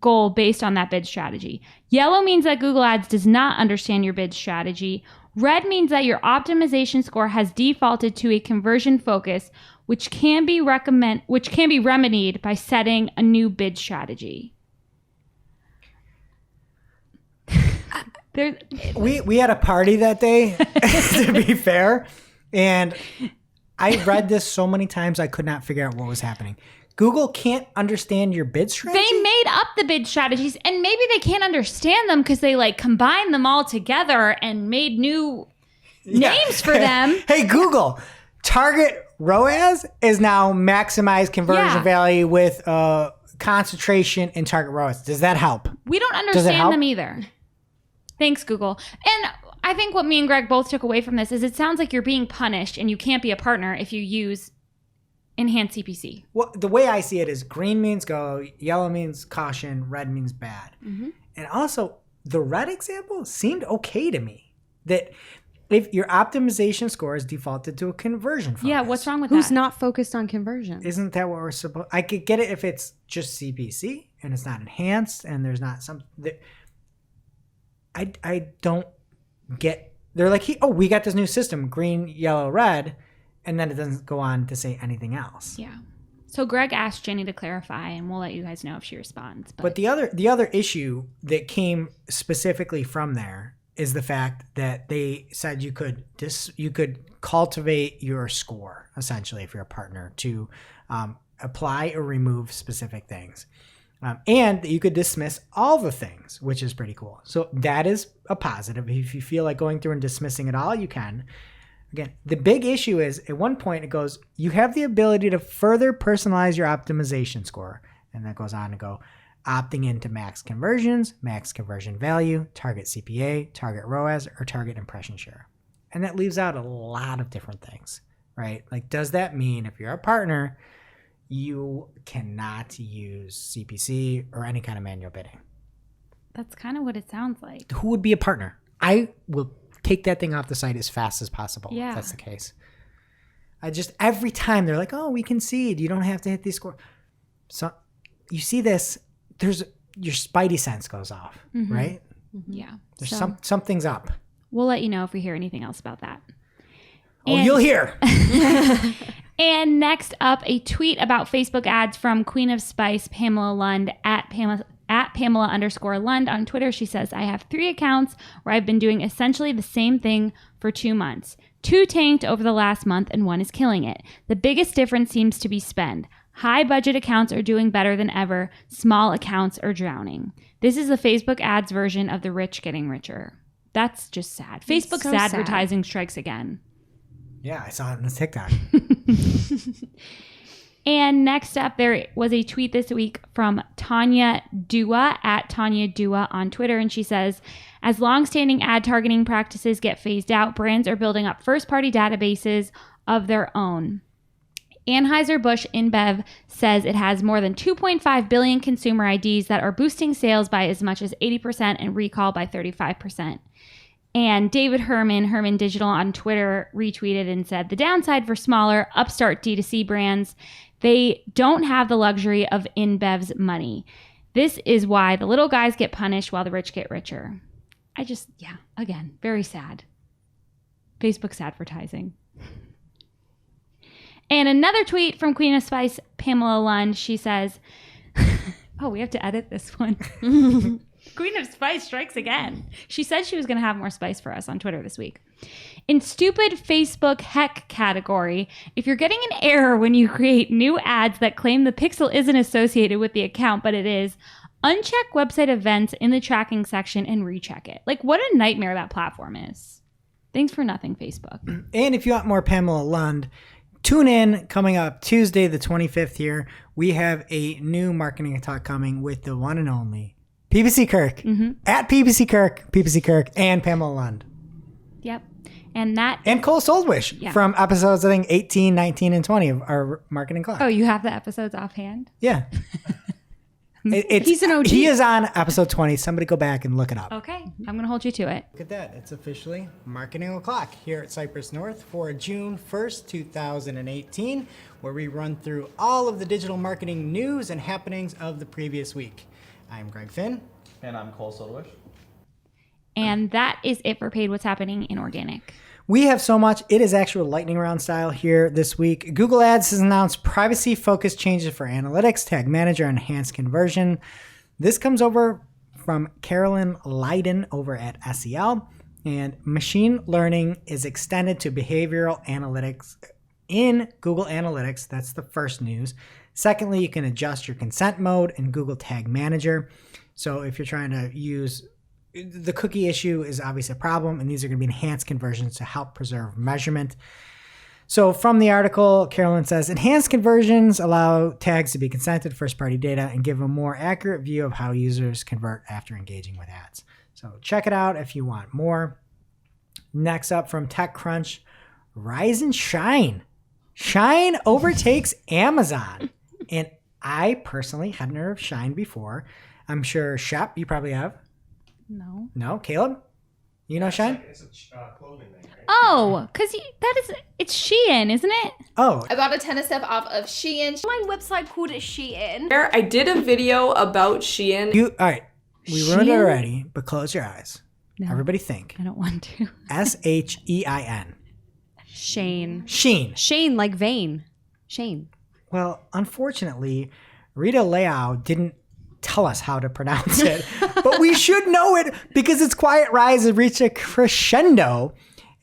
goal based on that bid strategy. Yellow means that Google Ads does not understand your bid strategy. Red means that your optimization score has defaulted to a conversion focus, which can be remedied by setting a new bid strategy. We had a party that day, to be fair, and I read this so many times I could not figure out what was happening. Google can't understand your bid strategy? They made made up the bid strategies, and maybe they can't understand them because they like combined them all together and made new names for them. Hey, Google, target ROAS is now maximized conversion value with concentration in target ROAS. Does that help? We don't understand them either. Thanks, Google. And I think what me and Greg both took away from this is it sounds like you're being punished and you can't be a partner if you use enhanced CPC. Well, the way I see it is green means go, yellow means caution, red means bad. Mm-hmm. And also, the red example seemed okay to me. That if your optimization score is defaulted to a conversion focus. Yeah, what's wrong with Who's that? not focused on conversion? Isn't that what we're supposed... I could get it if it's just CPC and it's not enhanced and there's not some... I don't get... They're like, we got this new system, green, yellow, red, and then it doesn't go on to say anything else. Yeah. So Greg asked Jenny to clarify, and we'll let you guys know if she responds. But the other issue that came specifically from there is the fact that they said you could cultivate your score, essentially, if you're a partner, to apply or remove specific things. And you could dismiss all the things, which is pretty cool. So that is a positive. If you feel like going through and dismissing it all, you can. Again, the big issue is at one point it goes, you have the ability to further personalize your optimization score. And that goes on to go opting into max conversions, max conversion value, target CPA, target ROAS, or target impression share. And that leaves out a lot of different things, right? Like, does that mean if you're a partner, you cannot use CPC or any kind of manual bidding? That's kind of what it sounds like. Who would be a partner? I will take that thing off the site as fast as possible. Yeah. If that's the case. Every time they're like, we concede. You don't have to hit these scores. So you see this, your spidey sense goes off, right? Mm-hmm. Yeah. There's something's up. We'll let you know if we hear anything else about that. You'll hear. And next up, a tweet about Facebook ads from Queen of Spice, Pamela Lund, at Pamela_Lund on Twitter. She says, I have 3 accounts where I've been doing essentially the same thing for 2 months. 2 tanked over the last month and 1 is killing it. The biggest difference seems to be spend. High budget accounts are doing better than ever. Small accounts are drowning. This is the Facebook ads version of the rich getting richer. That's just sad. Facebook's so advertising strikes again. Yeah, I saw it on the TikTok. And next up, there was a tweet this week from Tanya Dua at Tanya Dua on Twitter. And she says, as longstanding ad targeting practices get phased out, brands are building up first-party databases of their own. Anheuser-Busch InBev says it has more than 2.5 billion consumer IDs that are boosting sales by as much as 80% and recall by 35%. And David Herman Digital on Twitter retweeted and said, the downside for smaller, upstart D2C brands, they don't have the luxury of InBev's money. This is why the little guys get punished while the rich get richer. Again, very sad. Facebook's advertising. And another tweet from Queen of Spice, Pamela Lund. She says, we have to edit this one. Queen of Spice strikes again. She said she was going to have more spice for us on Twitter this week. In stupid Facebook heck category, if you're getting an error when you create new ads that claim the pixel isn't associated with the account, but it is, uncheck website events in the tracking section and recheck it. Like, what a nightmare that platform is. Thanks for nothing, Facebook. And if you want more Pamela Lund, tune in coming up Tuesday, the 25th here. We have a new marketing talk coming with the one and only PPC Kirk, at PPC Kirk, and Pamela Lund. Yep. And Cole Soldwish from episodes, I think, 18, 19, and 20 of our marketing clock. Oh, you have the episodes offhand? Yeah. He's an OG. He is on episode 20. Somebody go back and look it up. Okay. I'm going to hold you to it. Look at that. It's officially Marketing O'Clock here at Cypress North for June 1st, 2018, where we run through all of the digital marketing news and happenings of the previous week. I'm Greg Finn. And I'm Cole Soldwish. And that is it for Paid What's Happening in Organic. We have so much. It is actual lightning round style here this week. Google Ads has announced privacy-focused changes for analytics, tag manager, and enhanced conversion. This comes over from Carolyn Leiden over at SEL. And machine learning is extended to behavioral analytics in Google Analytics. That's the first news. Secondly, you can adjust your consent mode in Google Tag Manager. So if you're trying to use the cookie issue is obviously a problem, and these are going to be enhanced conversions to help preserve measurement. So from the article, Carolyn says, enhanced conversions allow tags to be consented to first-party data and give a more accurate view of how users convert after engaging with ads. So check it out if you want more. Next up from TechCrunch, Rise and Shine. Shine overtakes Amazon. And I personally hadn't heard of Shine before. I'm sure, Shep, you probably have. No. No? Caleb? You know Shine? It's a clothing thing, right? Oh, because it's Shein, isn't it? Oh, I bought a tennis set off of Shein. My website called Shein. I did a video about Shein. all right. We ruined it Shein? already, but close your eyes. No. Everybody think. I don't want to. Shein. Shane. Sheen. Shane, like vein. Shane. Well, unfortunately, Rita Leao didn't tell us how to pronounce it, but we should know it because its quiet rise has reached a crescendo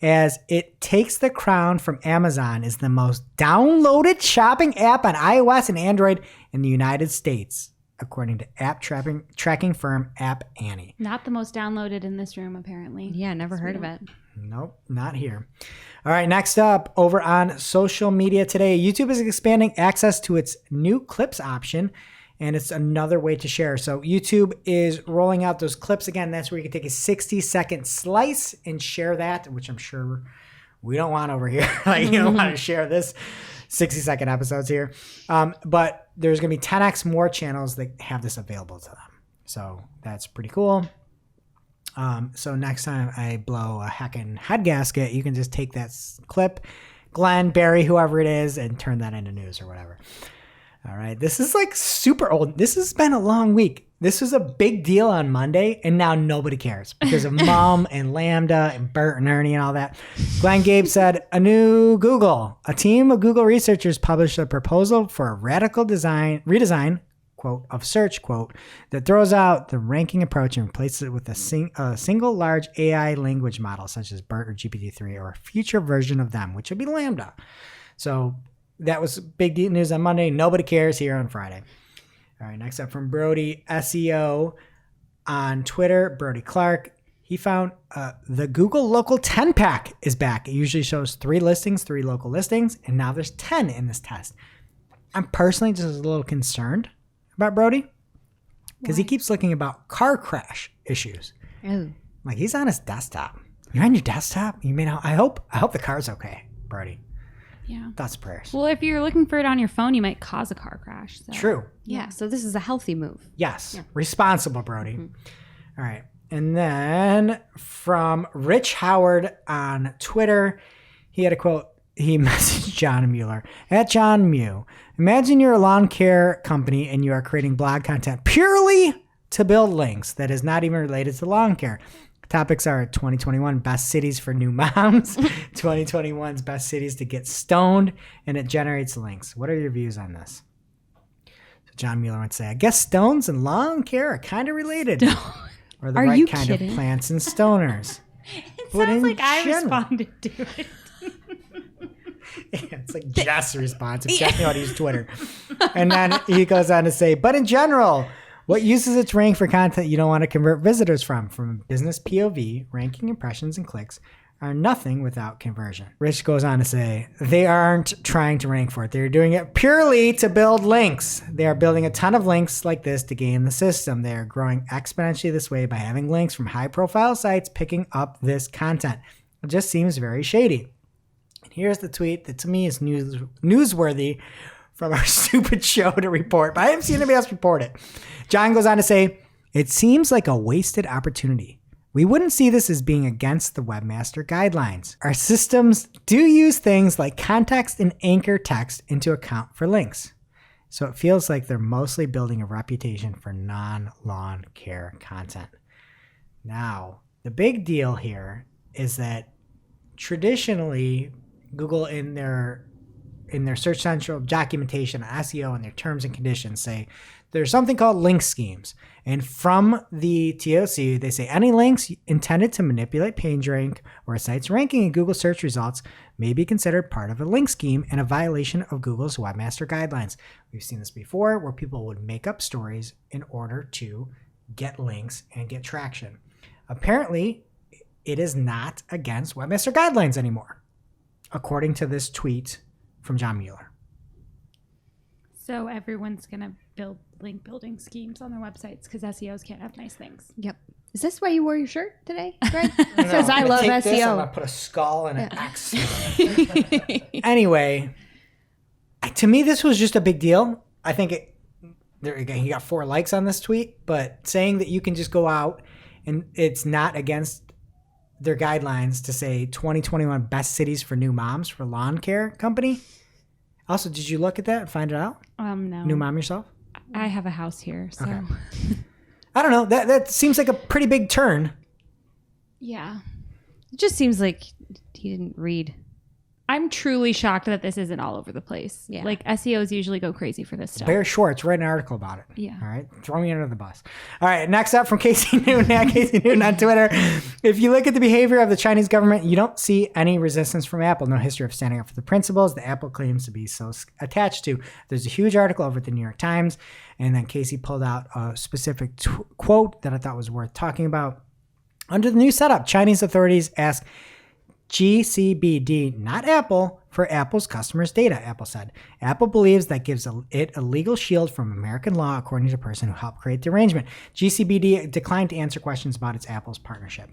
as it takes the crown from Amazon as the most downloaded shopping app on iOS and Android in the United States, according to app tracking firm App Annie. Not the most downloaded in this room, apparently. Yeah, never heard of it. Nope, not here. All right, next up, over on social media today, YouTube is expanding access to its new clips option, and it's another way to share. So YouTube is rolling out those clips again. That's where you can take a 60-second slice and share that, which I'm sure we don't want over here. Like, you don't want to share this 60-second episodes here. But there's going to be 10x more channels that have this available to them. So that's pretty cool. So next time I blow a heckin' head gasket, you can just take that clip, Glenn, Barry, whoever it is, and turn that into news or whatever. All right. This is like super old. This has been a long week. This was a big deal on Monday, and now nobody cares because of Mom and Lambda and Bert and Ernie and all that. Glenn Gabe said, a team of Google researchers published a proposal for a radical redesign, quote, of search, quote, that throws out the ranking approach and replaces it with a single large AI language model, such as BERT or GPT-3, or a future version of them, which would be Lambda. So that was big news on Monday. Nobody cares here on Friday. All right, next up from Brody SEO on Twitter, Brody Clark. He found the Google Local 10 pack is back. It usually shows 3 local listings, and now there's 10 in this test. I'm personally just a little concerned about Brody because he keeps looking about car crash issues. Oh. Like, he's on his desktop. You're on your desktop? You mean, I hope the car's okay, Brody. Yeah. Thoughts, prayers. Well, if you're looking for it on your phone, you might cause a car crash. So. True. Yeah, so this is a healthy move. Yes. Yeah. Responsible, Brody. All right. And then from Rich Howard on Twitter, he had a quote. He messaged John Mueller at John Mew. Imagine you're a lawn care company and you are creating blog content purely to build links that is not even related to lawn care. Topics are 2021 best cities for new moms, 2021's best cities to get stoned, and it generates links. What are your views on this? So John Mueller would say, I guess stones and lawn care are kind of related. Or the Are right you kind kidding? of plants and stoners. It But sounds in like I general- responded to it. It's like Jess' response. If Jess knew how to use Twitter. And then he goes on to say, but in general, what uses its rank for content you don't want to convert visitors from a business POV, ranking impressions and clicks are nothing without conversion. Rich goes on to say, they aren't trying to rank for it. They're doing it purely to build links. They are building a ton of links like this to game the system. They are growing exponentially this way by having links from high-profile sites picking up this content. It just seems very shady. And here's the tweet that to me is newsworthy from our stupid show to report, but I haven't seen anybody else report it. John goes on to say, it seems like a wasted opportunity. We wouldn't see this as being against the webmaster guidelines. Our systems do use things like context and anchor text into account for links. So it feels like they're mostly building a reputation for non-lawn care content. Now, the big deal here is that traditionally, Google in their in their Search Central documentation on SEO and their terms and conditions say there's something called link schemes. And from the TOC, they say any links intended to manipulate page rank or a site's ranking in Google search results may be considered part of a link scheme and a violation of Google's Webmaster Guidelines. We've seen this before where people would make up stories in order to get links and get traction. Apparently, it is not against Webmaster Guidelines anymore, according to this tweet from John Mueller. So everyone's going to build link building schemes on their websites because SEOs can't have nice things. Yep. Is this why you wore your shirt today, Greg? It says I love take SEO. This, I'm going to put a skull and an X. Anyway, to me, this was just a big deal. I think there again, he got 4 likes on this tweet, but saying that you can just go out and it's not against their guidelines to say 2021 best cities for new moms for lawn care company. Also, did you look at that and find it out? No. New mom yourself? I have a house here, so. Okay. I don't know. That seems like a pretty big turn. Yeah. It just seems like he didn't read. I'm truly shocked that this isn't all over the place. Yeah. Like SEOs usually go crazy for this stuff. Barry Schwartz wrote an article about it. Yeah. All right. Throw me under the bus. All right. Next up from Casey Newton at Casey Newton on Twitter. If you look at the behavior of the Chinese government, you don't see any resistance from Apple. No history of standing up for the principles that Apple claims to be so attached to. There's a huge article over at the New York Times. And then Casey pulled out a specific quote that I thought was worth talking about. Under the new setup, Chinese authorities ask GCBD, not Apple, for Apple's customers' data, Apple said. Apple believes that gives it a legal shield from American law, according to the person who helped create the arrangement. GCBD declined to answer questions about its Apple's partnership.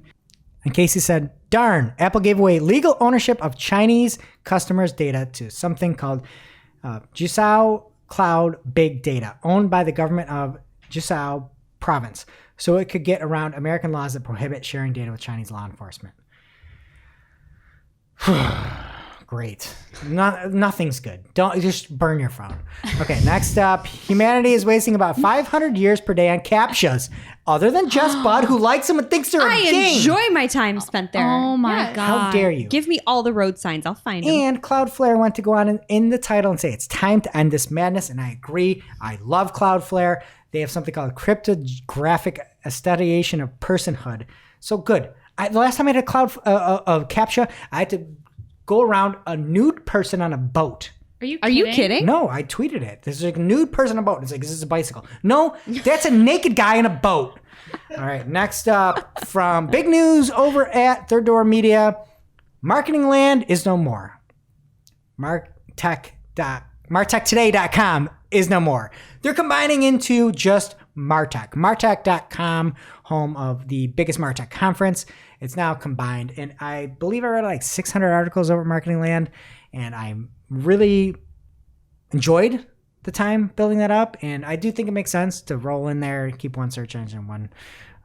And Casey said, darn, Apple gave away legal ownership of Chinese customers' data to something called Jiuzhou Cloud Big Data, owned by the government of Jiuzhou province, so it could get around American laws that prohibit sharing data with Chinese law enforcement. Great. Nothing's good. Don't just burn your phone. Okay, next up. Humanity is wasting about 500 years per day on CAPTCHAs, other than Just Bud, who likes them and thinks they're a I game. enjoy my time spent there. Oh my God. How dare you? Give me all the road signs. I'll find them. And Cloudflare went to go on in the title and say it's time to end this madness, and I agree. I love Cloudflare. They have something called cryptographic studiation of personhood. So good. The last time I had a CAPTCHA, I had to go around a nude person on a boat. Are you kidding? No, I tweeted it. There's like a nude person on a boat. It's like, this is a bicycle. No, that's a naked guy in a boat. All right, next up from big news over at Third Door Media. Marketing Land is no more. MarTechToday.com is no more. They're combining into just MarTech. MarTech.com, home of the biggest MarTech conference. It's now combined. And I believe I read like 600 articles over at Marketing Land. And I really enjoyed the time building that up. And I do think it makes sense to roll in there, keep one search engine, one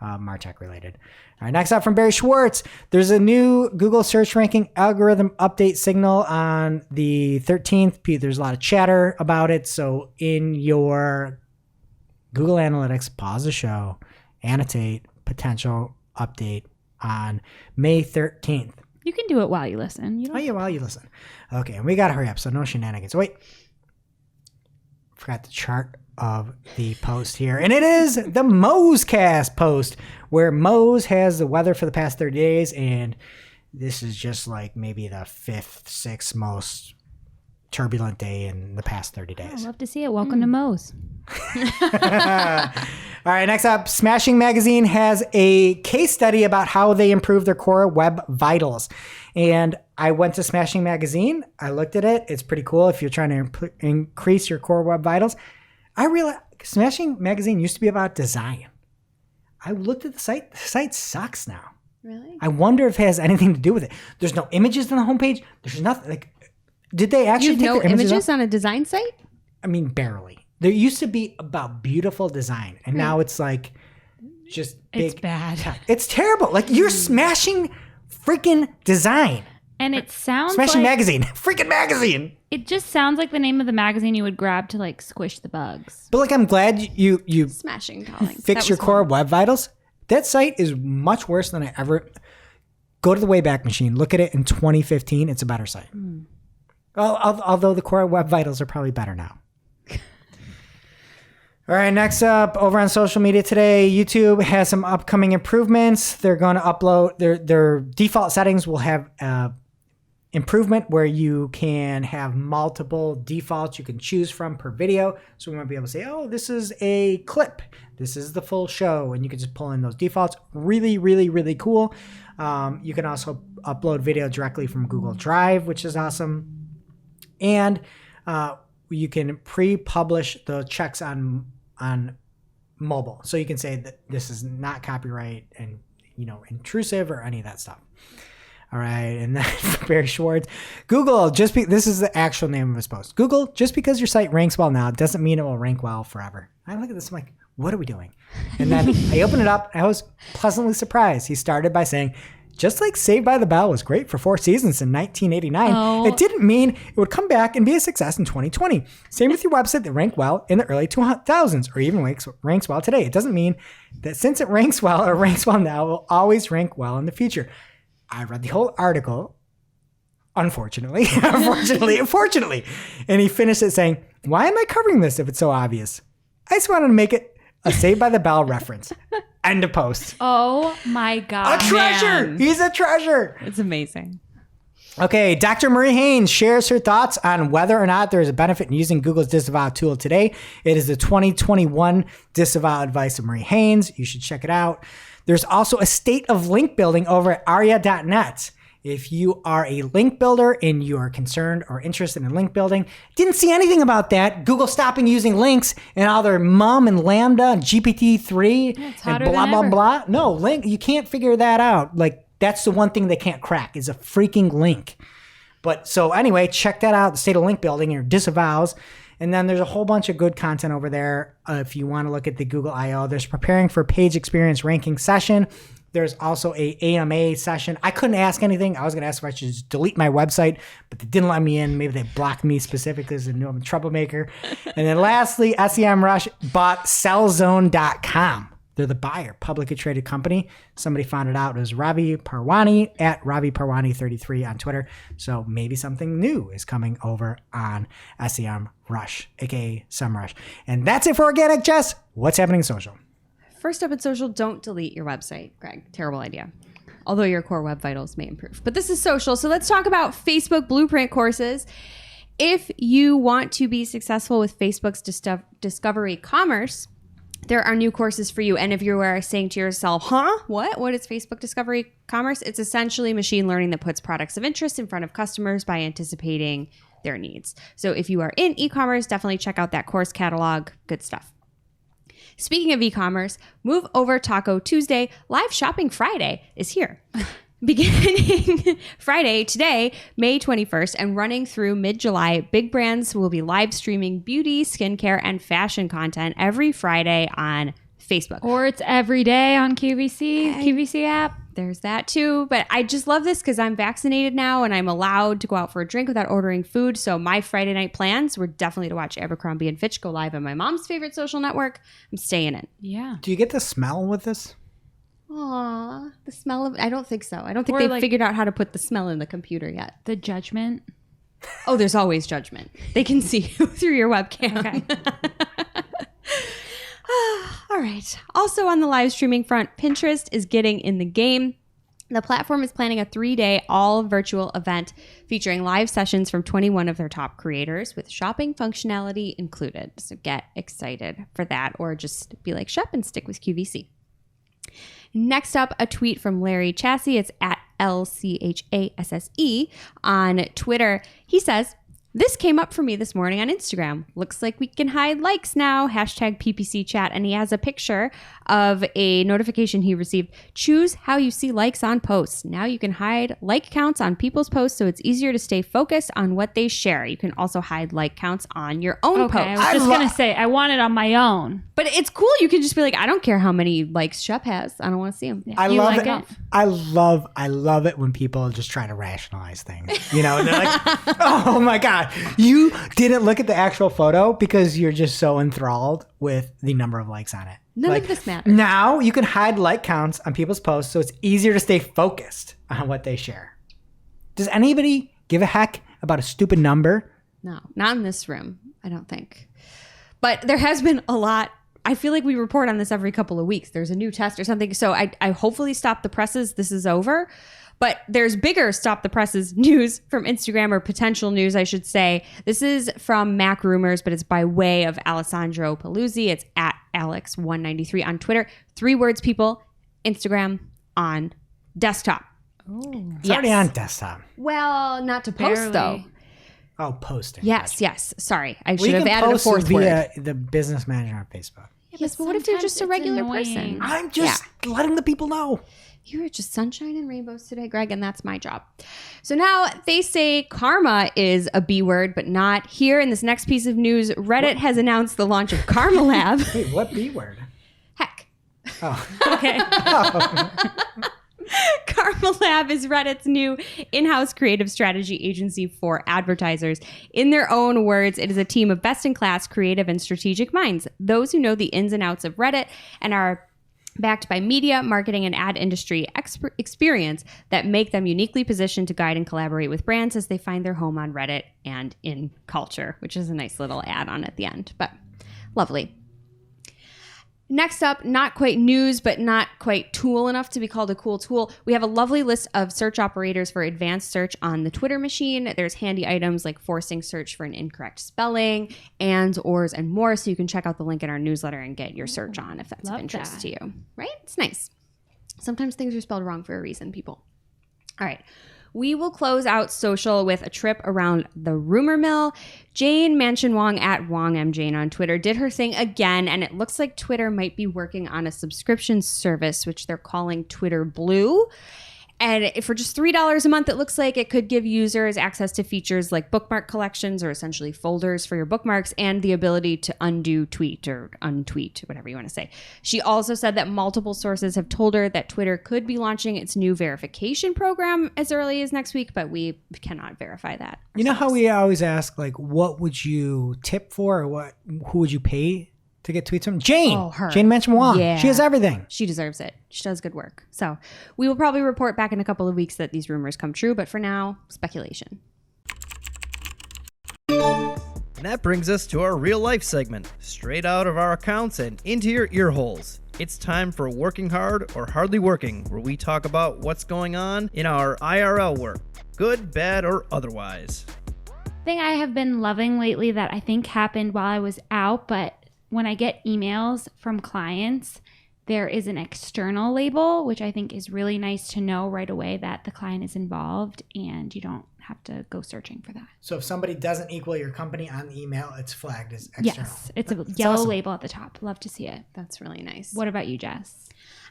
MarTech related. All right, next up from Barry Schwartz. There's a new Google search ranking algorithm update signal on the 13th. There's a lot of chatter about it. So in your Google Analytics, pause the show, annotate potential update on May 13th. You can do it while you listen. You don't while you listen. Okay, and we got to hurry up, so no shenanigans. Wait. Forgot the chart of the post here. And it is the Mosecast post, where Mose has the weather for the past 30 days, and this is just like maybe the 5th, 6th most turbulent day in the past 30 days. I'd love to see it. Welcome to Mose. All right, next up, Smashing Magazine has a case study about how they improve their core web vitals. And I went to Smashing Magazine. I looked at it. It's pretty cool if you're trying to increase your core web vitals. I realized Smashing Magazine used to be about design. I looked at the site. The site sucks now. Really? I wonder if it has anything to do with it. There's no images on the homepage. There's nothing. Like, did they actually You have take no their images on a design site? I mean, barely. There used to be about beautiful design, and now it's like just big. It's bad. It's terrible. Like, you're smashing freaking design. And it sounds Smashing like Magazine. Freaking magazine. it just sounds like the name of the magazine you would grab to like squish the bugs. But like, I'm glad you Smashing calling. fix your core web vitals. That site is much worse than I ever. Go to the Wayback Machine. Look at it in 2015. It's a better site. Although the core web vitals are probably better now. All right, next up, over on social media today, YouTube has some upcoming improvements. They're going to upload their default settings will have improvement where you can have multiple defaults you can choose from per video. So we might be able to say, oh, this is a clip. This is the full show. And you can just pull in those defaults. Really, really, really cool. You can also upload video directly from Google Drive, which is awesome. And you can pre-publish the checks on mobile. So you can say that this is not copyright and, intrusive or any of that stuff. All right, and then Barry Schwartz, Google, this is the actual name of his post. Google, just because your site ranks well now doesn't mean it will rank well forever. I look at this, I'm like, what are we doing? And then I opened it up, and I was pleasantly surprised. He started by saying, just like Saved by the Bell was great for 4 seasons in 1989, it didn't mean it would come back and be a success in 2020. Same with your website that ranked well in the early 2000s or even ranks well today. It doesn't mean that since it ranks well or ranks well now, it will always rank well in the future. I read the whole article, unfortunately. And he finished it saying, why am I covering this if it's so obvious? I just wanted to make it a Saved by the Bell reference. End of post. Oh my God. A treasure. Man. He's a treasure. It's amazing. Okay, Dr. Marie Haynes shares her thoughts on whether or not there is a benefit in using Google's disavow tool today. It is the 2021 disavow advice of Marie Haynes. You should check it out. There's also a state of link building over at aria.net. If you are a link builder and you are concerned or interested in link building, didn't see anything about that. Google stopping using links and all their mum and Lambda and GPT-3 and blah, blah, blah. No, link, you can't figure that out. Like, that's the one thing they can't crack is a freaking link. But so anyway, check that out, the state of link building, your disavows. And then there's a whole bunch of good content over there. If you want to look at the Google I/O, there's preparing for page experience ranking session. There's also a AMA session. I couldn't ask anything. I was going to ask if I should just delete my website, but they didn't let me in. Maybe they blocked me specifically because they knew I'm a troublemaker. And then lastly, SEMrush bought Sellzone.com. They're the buyer, publicly traded company. Somebody found it out. It was Ravi Parwani at Ravi Parwani33 on Twitter. So maybe something new is coming over on SEMrush, aka SEMrush. And that's it for Organic Jess. What's happening in social? First up in social, don't delete your website, Greg. Terrible idea. Although your core web vitals may improve. But this is social, so let's talk about Facebook Blueprint courses. If you want to be successful with Facebook's Discovery Commerce, there are new courses for you. And if you are saying to yourself, what is Facebook Discovery Commerce? It's essentially machine learning that puts products of interest in front of customers by anticipating their needs. So if you are in e-commerce, definitely check out that course catalog. Good stuff. Speaking of e-commerce, move over Taco Tuesday. Live Shopping Friday is here. Beginning Friday, today, May 21st, and running through mid-July, big brands will be live streaming beauty, skincare, and fashion content every Friday on Facebook. Or it's every day on QVC app. There's that too. But I just love this because I'm vaccinated now and I'm allowed to go out for a drink without ordering food. So my Friday night plans were definitely to watch Abercrombie & Fitch go live on my mom's favorite social network. I'm staying in. Yeah. Do you get the smell with this? Aw, the smell of... I don't think so. I don't think Or they've figured out how to put the smell in the computer yet. The judgment. Oh, there's always judgment. They can see you through your webcam. Okay. All right. Also on the live streaming front, Pinterest is getting in the game. The platform is planning a 3-day all virtual event featuring live sessions from 21 of their top creators with shopping functionality included. So get excited for that, or just be like Shep and stick with QVC. Next up, a tweet from Larry Chassie. It's at LCHASSE on Twitter. He says, "This came up for me this morning on Instagram. Looks like we can hide likes now. Hashtag PPC chat." And he has a picture of a notification he received. Choose how you see likes on posts. Now you can hide like counts on people's posts so it's easier to stay focused on what they share. You can also hide like counts on your own posts. I was just going to say, I want it on my own. But it's cool. You can just be like, I don't care how many likes Shep has. I don't want to see them. I love it. I love it when people just try to rationalize things. You know, and they're like, "Oh my God, you didn't look at the actual photo because you're just so enthralled with the number of likes on it." None of this matters. Now you can hide like counts on people's posts so it's easier to stay focused on what they share. Does anybody give a heck about a stupid number. No, not in this room, I don't think. But there has been a lot. I feel like we report on this every couple of weeks. There's a new test or something. So I hopefully stop the presses. This is over. But there's bigger stop the presses news from Instagram, or potential news, I should say. This is from Mac Rumors, but it's by way of Alessandro Paluzzi. It's at Alex193 on Twitter. 3 words, people. Instagram on desktop. It's already on desktop. Well, not to post, though. Oh, posting. Yes, yes. Sorry. I We should have can added a post 4th via word. the business manager on Facebook. Yes, but what if you're just a Sometimes regular it's person? annoying. I'm just letting the people know. You're just sunshine and rainbows today, Greg, and that's my job. So now they say karma is a B word, but not here. In this next piece of news, Reddit has announced the launch of Karma Lab. Wait, what B word? Heck. Oh. Okay. Karma Lab is Reddit's new in-house creative strategy agency for advertisers. In their own words, it is a team of best-in-class creative and strategic minds, those who know the ins and outs of Reddit and are backed by media, marketing, and ad industry experience that make them uniquely positioned to guide and collaborate with brands as they find their home on Reddit and in culture, which is a nice little add-on at the end, but lovely. Next up, not quite news, but not quite tool enough to be called a cool tool. We have a lovely list of search operators for advanced search on the Twitter machine. There's handy items like forcing search for an incorrect spelling, ands, ors, and more. So you can check out the link in our newsletter and get your search on if that's of interest to you. Right? It's nice. Sometimes things are spelled wrong for a reason, people. All right. We will close out social with a trip around the rumor mill. Jane Mansion Wong at WongMJane on Twitter did her thing again, and it looks like Twitter might be working on a subscription service, which they're calling Twitter Blue. And for just $3 a month, it looks like it could give users access to features like bookmark collections, or essentially folders for your bookmarks, and the ability to undo tweet or untweet, whatever you want to say. She also said that multiple sources have told her that Twitter could be launching its new verification program as early as next week, but we cannot verify that ourselves. You know how we always ask, like, what would you tip for, or who would you pay to get tweets from? Jane. Oh, her. Jane Mansion Wong. Yeah. She has everything. She deserves it. She does good work. So we will probably report back in a couple of weeks that these rumors come true, but for now, speculation. And that brings us to our real life segment, straight out of our accounts and into your ear holes. It's time for Working Hard or Hardly Working, where we talk about what's going on in our IRL work, good, bad, or otherwise. Thing I have been loving lately that I think happened while I was out, but when I get emails from clients, there is an external label, which I think is really nice to know right away that the client is involved and you don't have to go searching for that. So if somebody doesn't equal your company on the email, it's flagged as external. Yes, it's a That's yellow awesome. label at the top. Love to see it. That's really nice. What about you, Jess?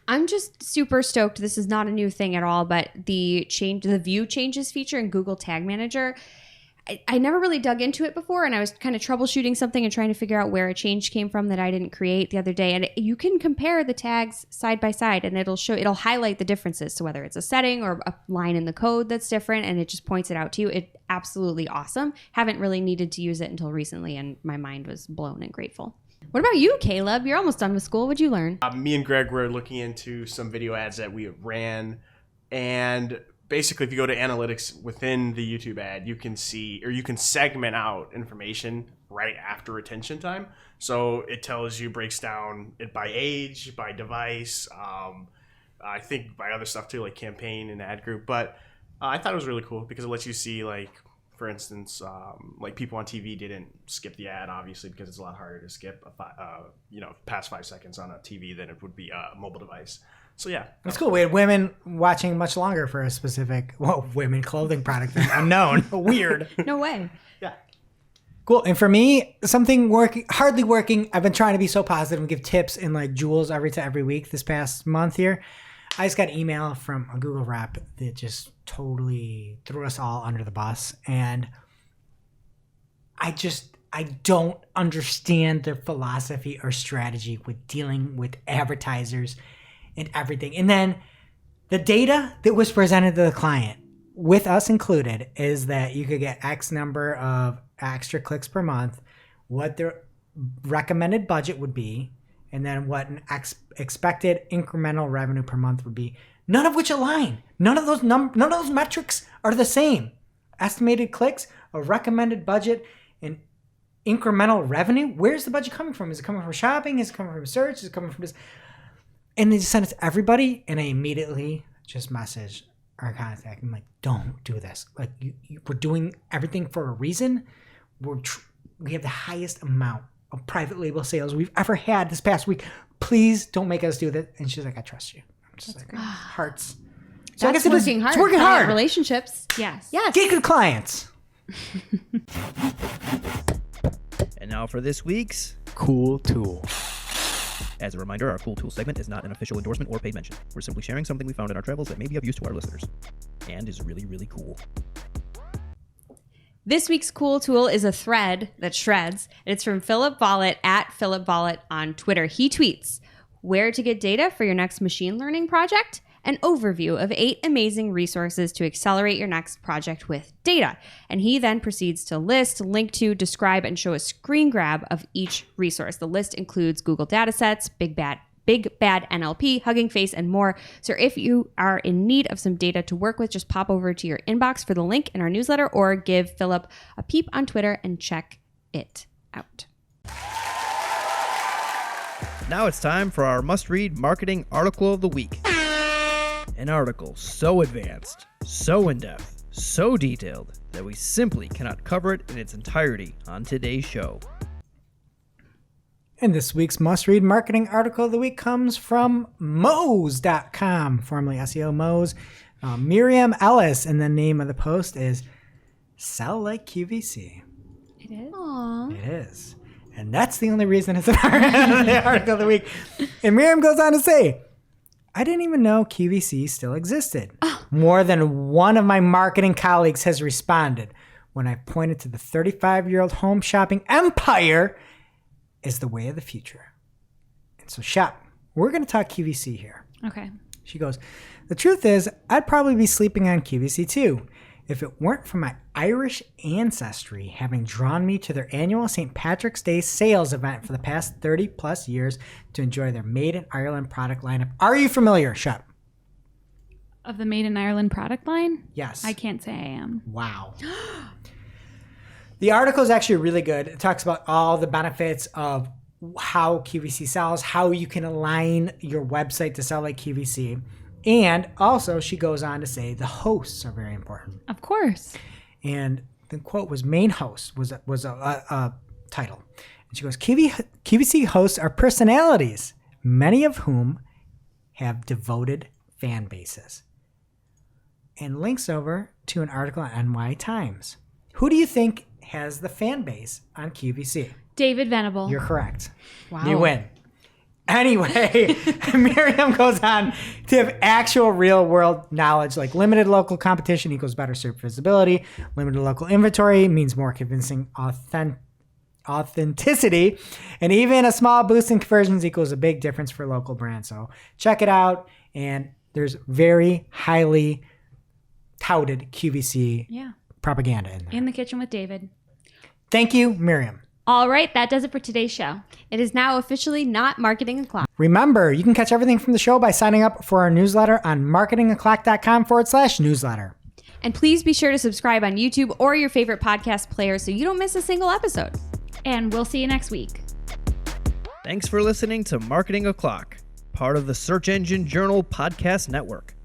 I'm just super stoked. This is not a new thing at all, but the view changes feature in Google Tag Manager, I never really dug into it before, and I was kind of troubleshooting something and trying to figure out where a change came from that I didn't create the other day. And you can compare the tags side by side, and it'll highlight the differences. So whether it's a setting or a line in the code that's different, and it just points it out to you. It's absolutely awesome. Haven't really needed to use it until recently, and my mind was blown and grateful. What about you, Caleb? You're almost done with school. What'd you learn? Me and Greg were looking into some video ads that we ran, and basically, if you go to analytics within the YouTube ad, you can see, or you can segment out information right after retention time. So it tells you, breaks down it by age, by device, I think by other stuff too, like campaign and ad group. But I thought it was really cool because it lets you see, like, for instance, like people on TV didn't skip the ad, obviously, because it's a lot harder to skip past 5 seconds on a TV than it would be a mobile device. So yeah, That's cool. We had women watching much longer for a specific, women clothing product that's unknown. Weird. No way. Yeah. Cool. And for me, something hardly working. I've been trying to be so positive and give tips in like jewels every week this past month here. I just got an email from a Google rep that just totally threw us all under the bus. And I don't understand their philosophy or strategy with dealing with advertisers and everything. And then the data that was presented to the client, with us included, is that you could get X number of extra clicks per month, what their recommended budget would be, and then what an expected incremental revenue per month would be. None of which align. None of those metrics are the same. estimated clicks, a recommended budget, and incremental revenue. Where's the budget coming from? Is it coming from shopping? Is it coming from search? Is it coming from this? And they just send it to everybody, and I immediately just message our contact. I'm like, don't do this. Like, we're doing everything for a reason. We have the highest amount of private label sales we've ever had this past week. Please don't make us do that. And she's like, I trust you. I'm just like, hearts. So That's working hard. It's working Client hard. Relationships. Yes. Yes. Get good clients. And now for this week's Cool tool. As a reminder, our Cool Tool segment is not an official endorsement or paid mention. We're simply sharing something we found in our travels that may be of use to our listeners and is really, really cool. This week's cool tool is a thread that shreds. It's from Philip Vollett at Philip Vollett on Twitter. He tweets, where to get data for your next machine learning project? An overview of 8 amazing resources to accelerate your next project with data. And he then proceeds to list, link to, describe, and show a screen grab of each resource. The list includes Google Datasets, Big Bad NLP, Hugging Face, and more. So if you are in need of some data to work with, just pop over to your inbox for the link in our newsletter or give Philip a peep on Twitter and check it out. Now it's time for our must-read marketing article of the week. An article so advanced, so in-depth, so detailed that we simply cannot cover it in its entirety on today's show. And this week's must-read marketing article of the week comes from Moz.com, formerly SEO Moz. Miriam Ellis, and the name of the post is Sell Like QVC. It is. Aww. It is. And that's the only reason it's an article of the week. And Miriam goes on to say, I didn't even know QVC still existed. More than one of my marketing colleagues has responded when I pointed to the 35-year-old home shopping empire as the way of the future. And so, Shop, we're going to talk QVC here. Okay. She goes, the truth is, I'd probably be sleeping on QVC too, if it weren't for my Irish ancestry having drawn me to their annual St. Patrick's Day sales event for the past 30 plus years to enjoy their Made in Ireland product lineup. Are you familiar, Shep? Of the Made in Ireland product line? Yes. I can't say I am. Wow. The article is actually really good. It talks about all the benefits of how QVC sells, how you can align your website to sell like QVC. And also, she goes on to say the hosts are very important. Of course. And the quote was main host was a title. And she goes, QVC hosts are personalities, many of whom have devoted fan bases. And links over to an article on NY Times. Who do you think has the fan base on QVC? David Venable. You're correct. Wow. You win. Anyway, Miriam goes on to have actual real world knowledge, like limited local competition equals better search visibility. Limited local inventory means more convincing authenticity. And even a small boost in conversions equals a big difference for local brands. So check it out. And there's very highly touted QVC propaganda in there. In the Kitchen with David. Thank you, Miriam. All right, that does it for today's show. It is now officially not Marketing O'Clock. Remember, you can catch everything from the show by signing up for our newsletter on marketingoclock.com/newsletter. And please be sure to subscribe on YouTube or your favorite podcast player so you don't miss a single episode. And we'll see you next week. Thanks for listening to Marketing O'Clock, part of the Search Engine Journal Podcast Network.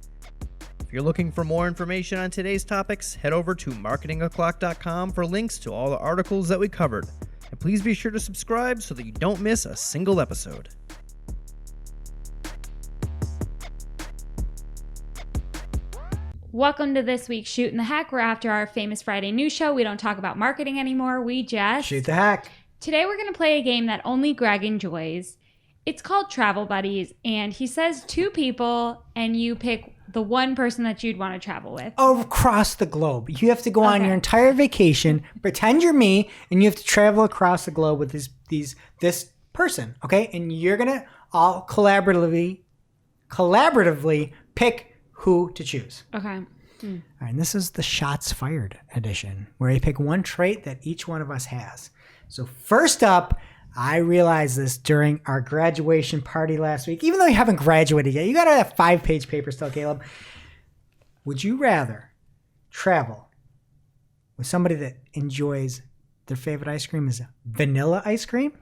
If you're looking for more information on today's topics, head over to marketingoclock.com for links to all the articles that we covered. And please be sure to subscribe so that you don't miss a single episode. Welcome to this week's Shootin the Heck. We're after our famous Friday news show. We don't talk about marketing anymore. We just... Shoot the heck. Today we're going to play a game that only Greg enjoys. It's called Travel Buddies, and he says 2 people, and you pick the one person that you'd want to travel with. Across the globe. You have to go on your entire vacation, pretend you're me, and you have to travel across the globe with this person, okay? And you're going to all collaboratively pick who to choose. Okay. All right, and this is the Shots Fired edition, where you pick one trait that each one of us has. So first up, I realized this during our graduation party last week. Even though you haven't graduated yet, you got a 5-page paper still, Caleb. Would you rather travel with somebody that enjoys their favorite ice cream is vanilla ice cream,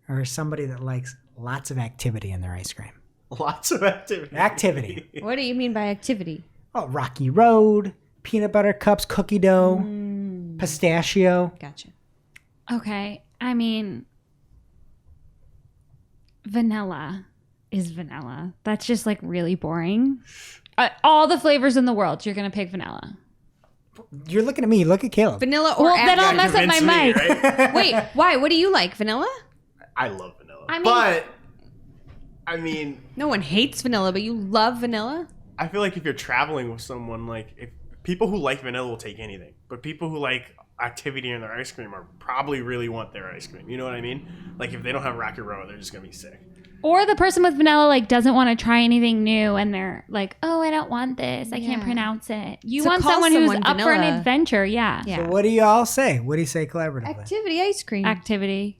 or somebody that likes lots of activity in their ice cream? Lots of activity. Activity. What do you mean by activity? Oh, Rocky Road, peanut butter cups, cookie dough, pistachio. Gotcha. Okay. I mean, vanilla is vanilla. That's just like really boring. All the flavors in the world, you're going to pick vanilla. You're looking at me. Look at Caleb. Vanilla or Well, then I'll activity? mess up my mic. Right? Wait, why? What do you like? Vanilla? I love vanilla. I mean- but, I mean, No one hates vanilla, but you love vanilla? I feel like if you're traveling with someone, like, if people who like vanilla will take anything, but people who like activity in their ice cream are probably really want their ice cream. You know what I mean? Like, if they don't have Rocky Road, they're just going to be sick. Or the person with vanilla like doesn't want to try anything new and they're like, oh, I don't want this. I can't Yeah. pronounce it. You So want call someone who's someone up for an vanilla. adventure. Yeah. Yeah. So what do you all say? What do you say collaboratively? Activity ice cream. Activity.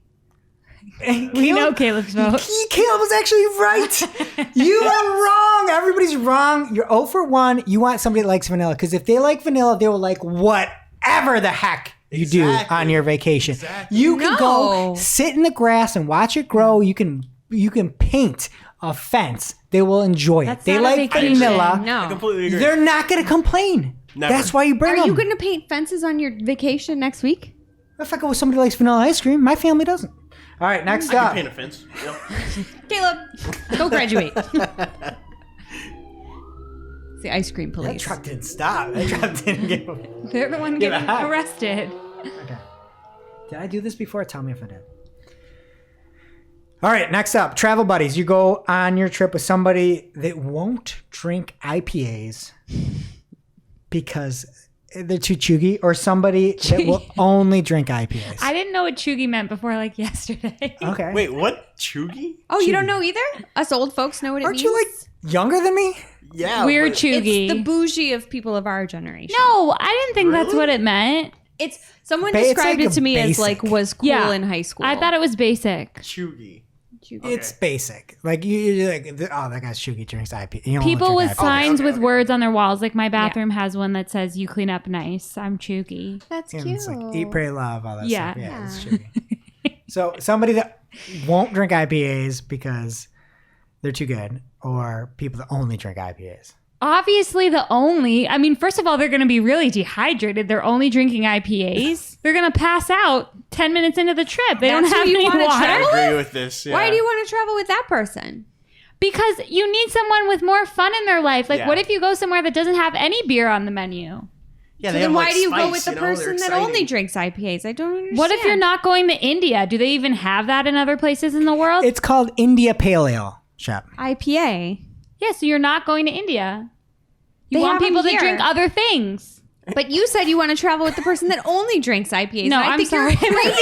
We We know Caleb's vote. Caleb was actually right. You are wrong. Everybody's wrong. You're 0 for 1. You want somebody that likes vanilla. Because if they like vanilla, they will like whatever the heck you do on your vacation. You can go No. sit in the grass and watch it grow. You can paint a fence. They will enjoy it. That's They not a like vacation. vanilla. I No. completely agree. They're not going to complain. Never. That's why you bring Are them. you going to paint fences on your vacation next week? If I go with somebody who likes vanilla ice cream, my family doesn't. All right, next I can up. paint a fence. Yep. Caleb, go graduate. It's the ice cream That police. truck didn't stop. That truck didn't give. They're the one Give getting a hug. arrested. Okay. Did I do this before? Tell me if I did. All right, next up, travel buddies. You go on your trip with somebody that won't drink IPAs because they're too chuggy, or somebody that will only drink IPAs. I didn't know what chuggy meant before like yesterday. Okay. Wait, what? Chugi? Oh, you don't know either? Us old folks know what it Aren't means. you like younger than me? Yeah. We're but- chuggy. It's the bougie of people of our generation. No, I didn't think that's what it meant. It's someone It's described like it to me as basic. like was cool Yeah. in high school. I thought it was basic. Chugi. It's basic. Like you're like, oh, that guy's chuggy, drinks IPA. You don't People drink with IPA. signs okay, with okay. words on their walls. Like my bathroom has one that says, you clean up nice. I'm chuggy. That's And cute. it's like eat, pray, love, all that Yeah. stuff. Yeah, it's chuggy. So somebody that won't drink IPAs because they're too good, or people that only drink IPAs. Obviously I mean, first of all, they're going to be really dehydrated. They're only drinking IPAs. They're going to pass out 10 minutes into the trip. They That's don't have who you any wanna water. travel I agree with this. Yeah. Why do you want to travel with that person? Because you need someone with more fun in their life. Like, Yeah. what if you go somewhere that doesn't have any beer on the menu? Yeah, So they then have, why like, do you go spice, with the you know, they're person that exciting. only drinks IPAs? I don't understand. What if you're not going to India? Do they even have that in other places in the world? It's called India Pale Ale Shop. IPA? Yeah, so you're not going to India. You They want have 'em people to here. drink other things. But you said you want to travel with the person that only drinks IPAs. No, and I I'm think sorry. You're crazy.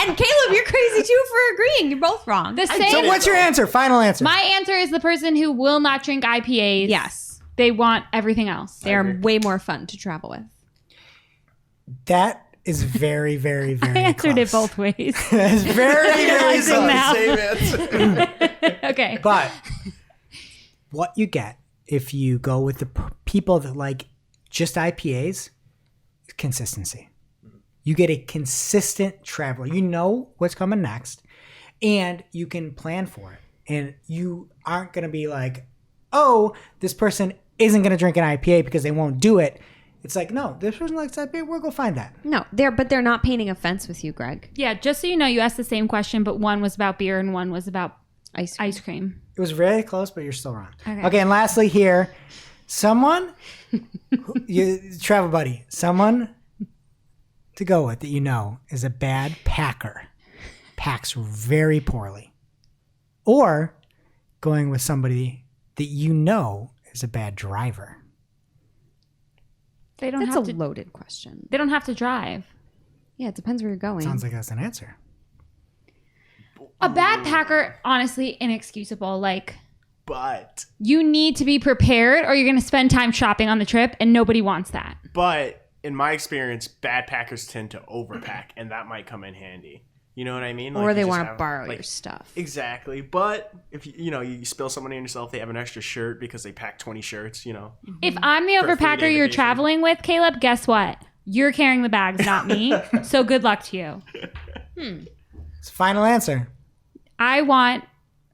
And Caleb, you're crazy too for agreeing. You're both wrong. The did same. it. What's your answer? Final answer. My answer is the person who will not drink IPAs. Yes. They want everything else. They are way more fun to travel with. That is very, very, very I answered it close. both ways. That's very, very Realizing close. now. Same answer. Okay. But what you get if you go with the people that like just IPAs is consistency. You get a consistent traveler. You know what's coming next, and you can plan for it. And you aren't going to be like, oh, this person isn't going to drink an IPA because they won't do it. It's like, no, this person likes IPA. We'll go find that. No, they're not painting a fence with you, Greg. Yeah, just so you know, you asked the same question, but one was about beer and one was about ice cream. It was really close, but you're still wrong. Okay. Okay, and lastly here, someone, travel buddy, someone to go with that you know is a bad packer, packs very poorly. Or going with somebody that you know is a bad driver. They don't That's a have to. loaded question. They don't have to drive. Yeah, it depends where you're going. Sounds like that's an answer. A bad packer, honestly, inexcusable. Like, But you need to be prepared or you're going to spend time shopping on the trip and nobody wants that. in my experience, bad packers tend to overpack, and that might come in handy. You know what I mean? Or Like, they you just want to have, borrow like, your stuff. Exactly. But if you spill somebody on yourself, they have an extra shirt because they pack 20 shirts, If I'm the For a 3-day overpacker you're vacation. traveling with, Caleb, guess what? You're carrying the bags, not me. So good luck to you. It's final answer.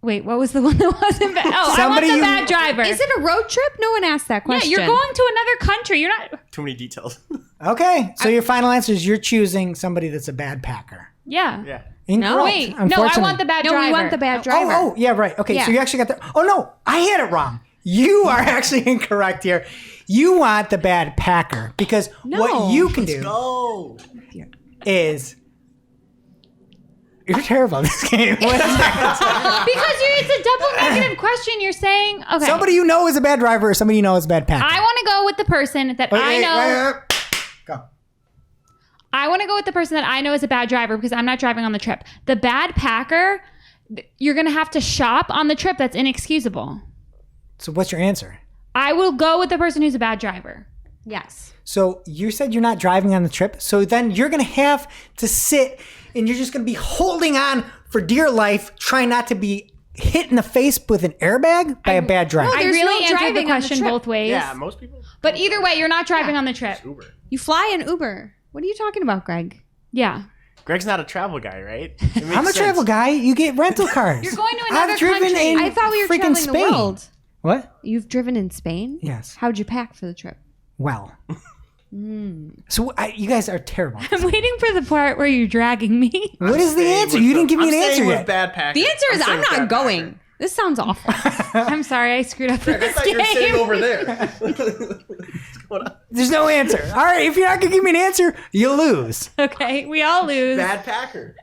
Wait, what was the one that wasn't bad? Oh, Somebody I want the you- bad driver. Is it a road trip? No one asked that Yeah, question. you're going to another country. You're not. Too many details. Okay, so your final answer is you're choosing somebody that's a bad packer. Yeah. Yeah. Incorrect. Wait. No, I Unfortunately. want the bad No, driver. we want the bad driver. Oh, yeah, right. Okay, Yeah. so you actually got the. Oh no, I had it wrong. You are actually incorrect here. You want the bad packer because what you can do Oh. is. You're terrible at this game. What is that? Because it's a double negative question. You're saying, okay. Somebody you know is a bad driver or somebody you know is a bad packer. I want to go with the person that I know. Go. I want to go with the person that I know is a bad driver because I'm not driving on the trip. The bad packer, you're going to have to shop on the trip. That's inexcusable. So what's your answer? I will go with the person who's a bad driver. Yes. So you said you're not driving on the trip. So then you're going to have to sit and you're just going to be holding on for dear life, trying not to be hit in the face with an airbag by a bad driver. I There's really no answered driving the on the question trip. both ways. Yeah, most people. But either way, you're not driving on the trip. Uber. You fly an Uber. What are you talking about, Greg? Yeah. Greg's not a travel guy, right? It makes I'm a sense. travel guy. You get rental cars. You're going to another I've driven country. in I thought we were freaking traveling Spain. the world. What? You've driven in Spain? Yes. How'd you pack for the trip? Well. So you guys are terrible. I'm waiting for the part where you're dragging me. What is the Staying answer? with You didn't give me I'm an staying answer with yet. Bad packer. The answer is staying I'm with not bad going. packer. This sounds awful. I'm sorry, I screwed up I this thought you were sitting game. over there. What's going on? There's no answer. All right, if you're not going to give me an answer, you lose. Okay, we all lose. Bad packer.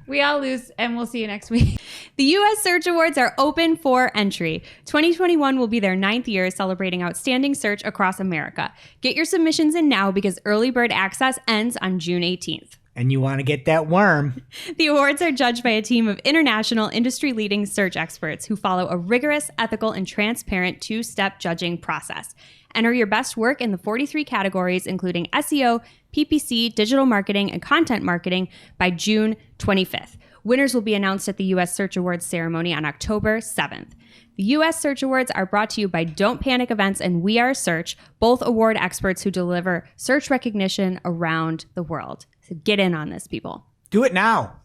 We all lose, and we'll see you next week. The U.S. Search Awards are open for entry. 2021 will be their 9th year celebrating outstanding search across America. Get your submissions in now because early bird access ends on June 18th. And you want to get that worm. The awards are judged by a team of international industry-leading search experts who follow a rigorous, ethical, and transparent two-step judging process. Enter your best work in the 43 categories, including SEO, PPC, digital marketing, and content marketing by June 25th. Winners will be announced at the U.S. Search Awards ceremony on October 7th. The U.S. Search Awards are brought to you by Don't Panic Events and We Are Search, both award experts who deliver search recognition around the world. So get in on this, people. Do it now.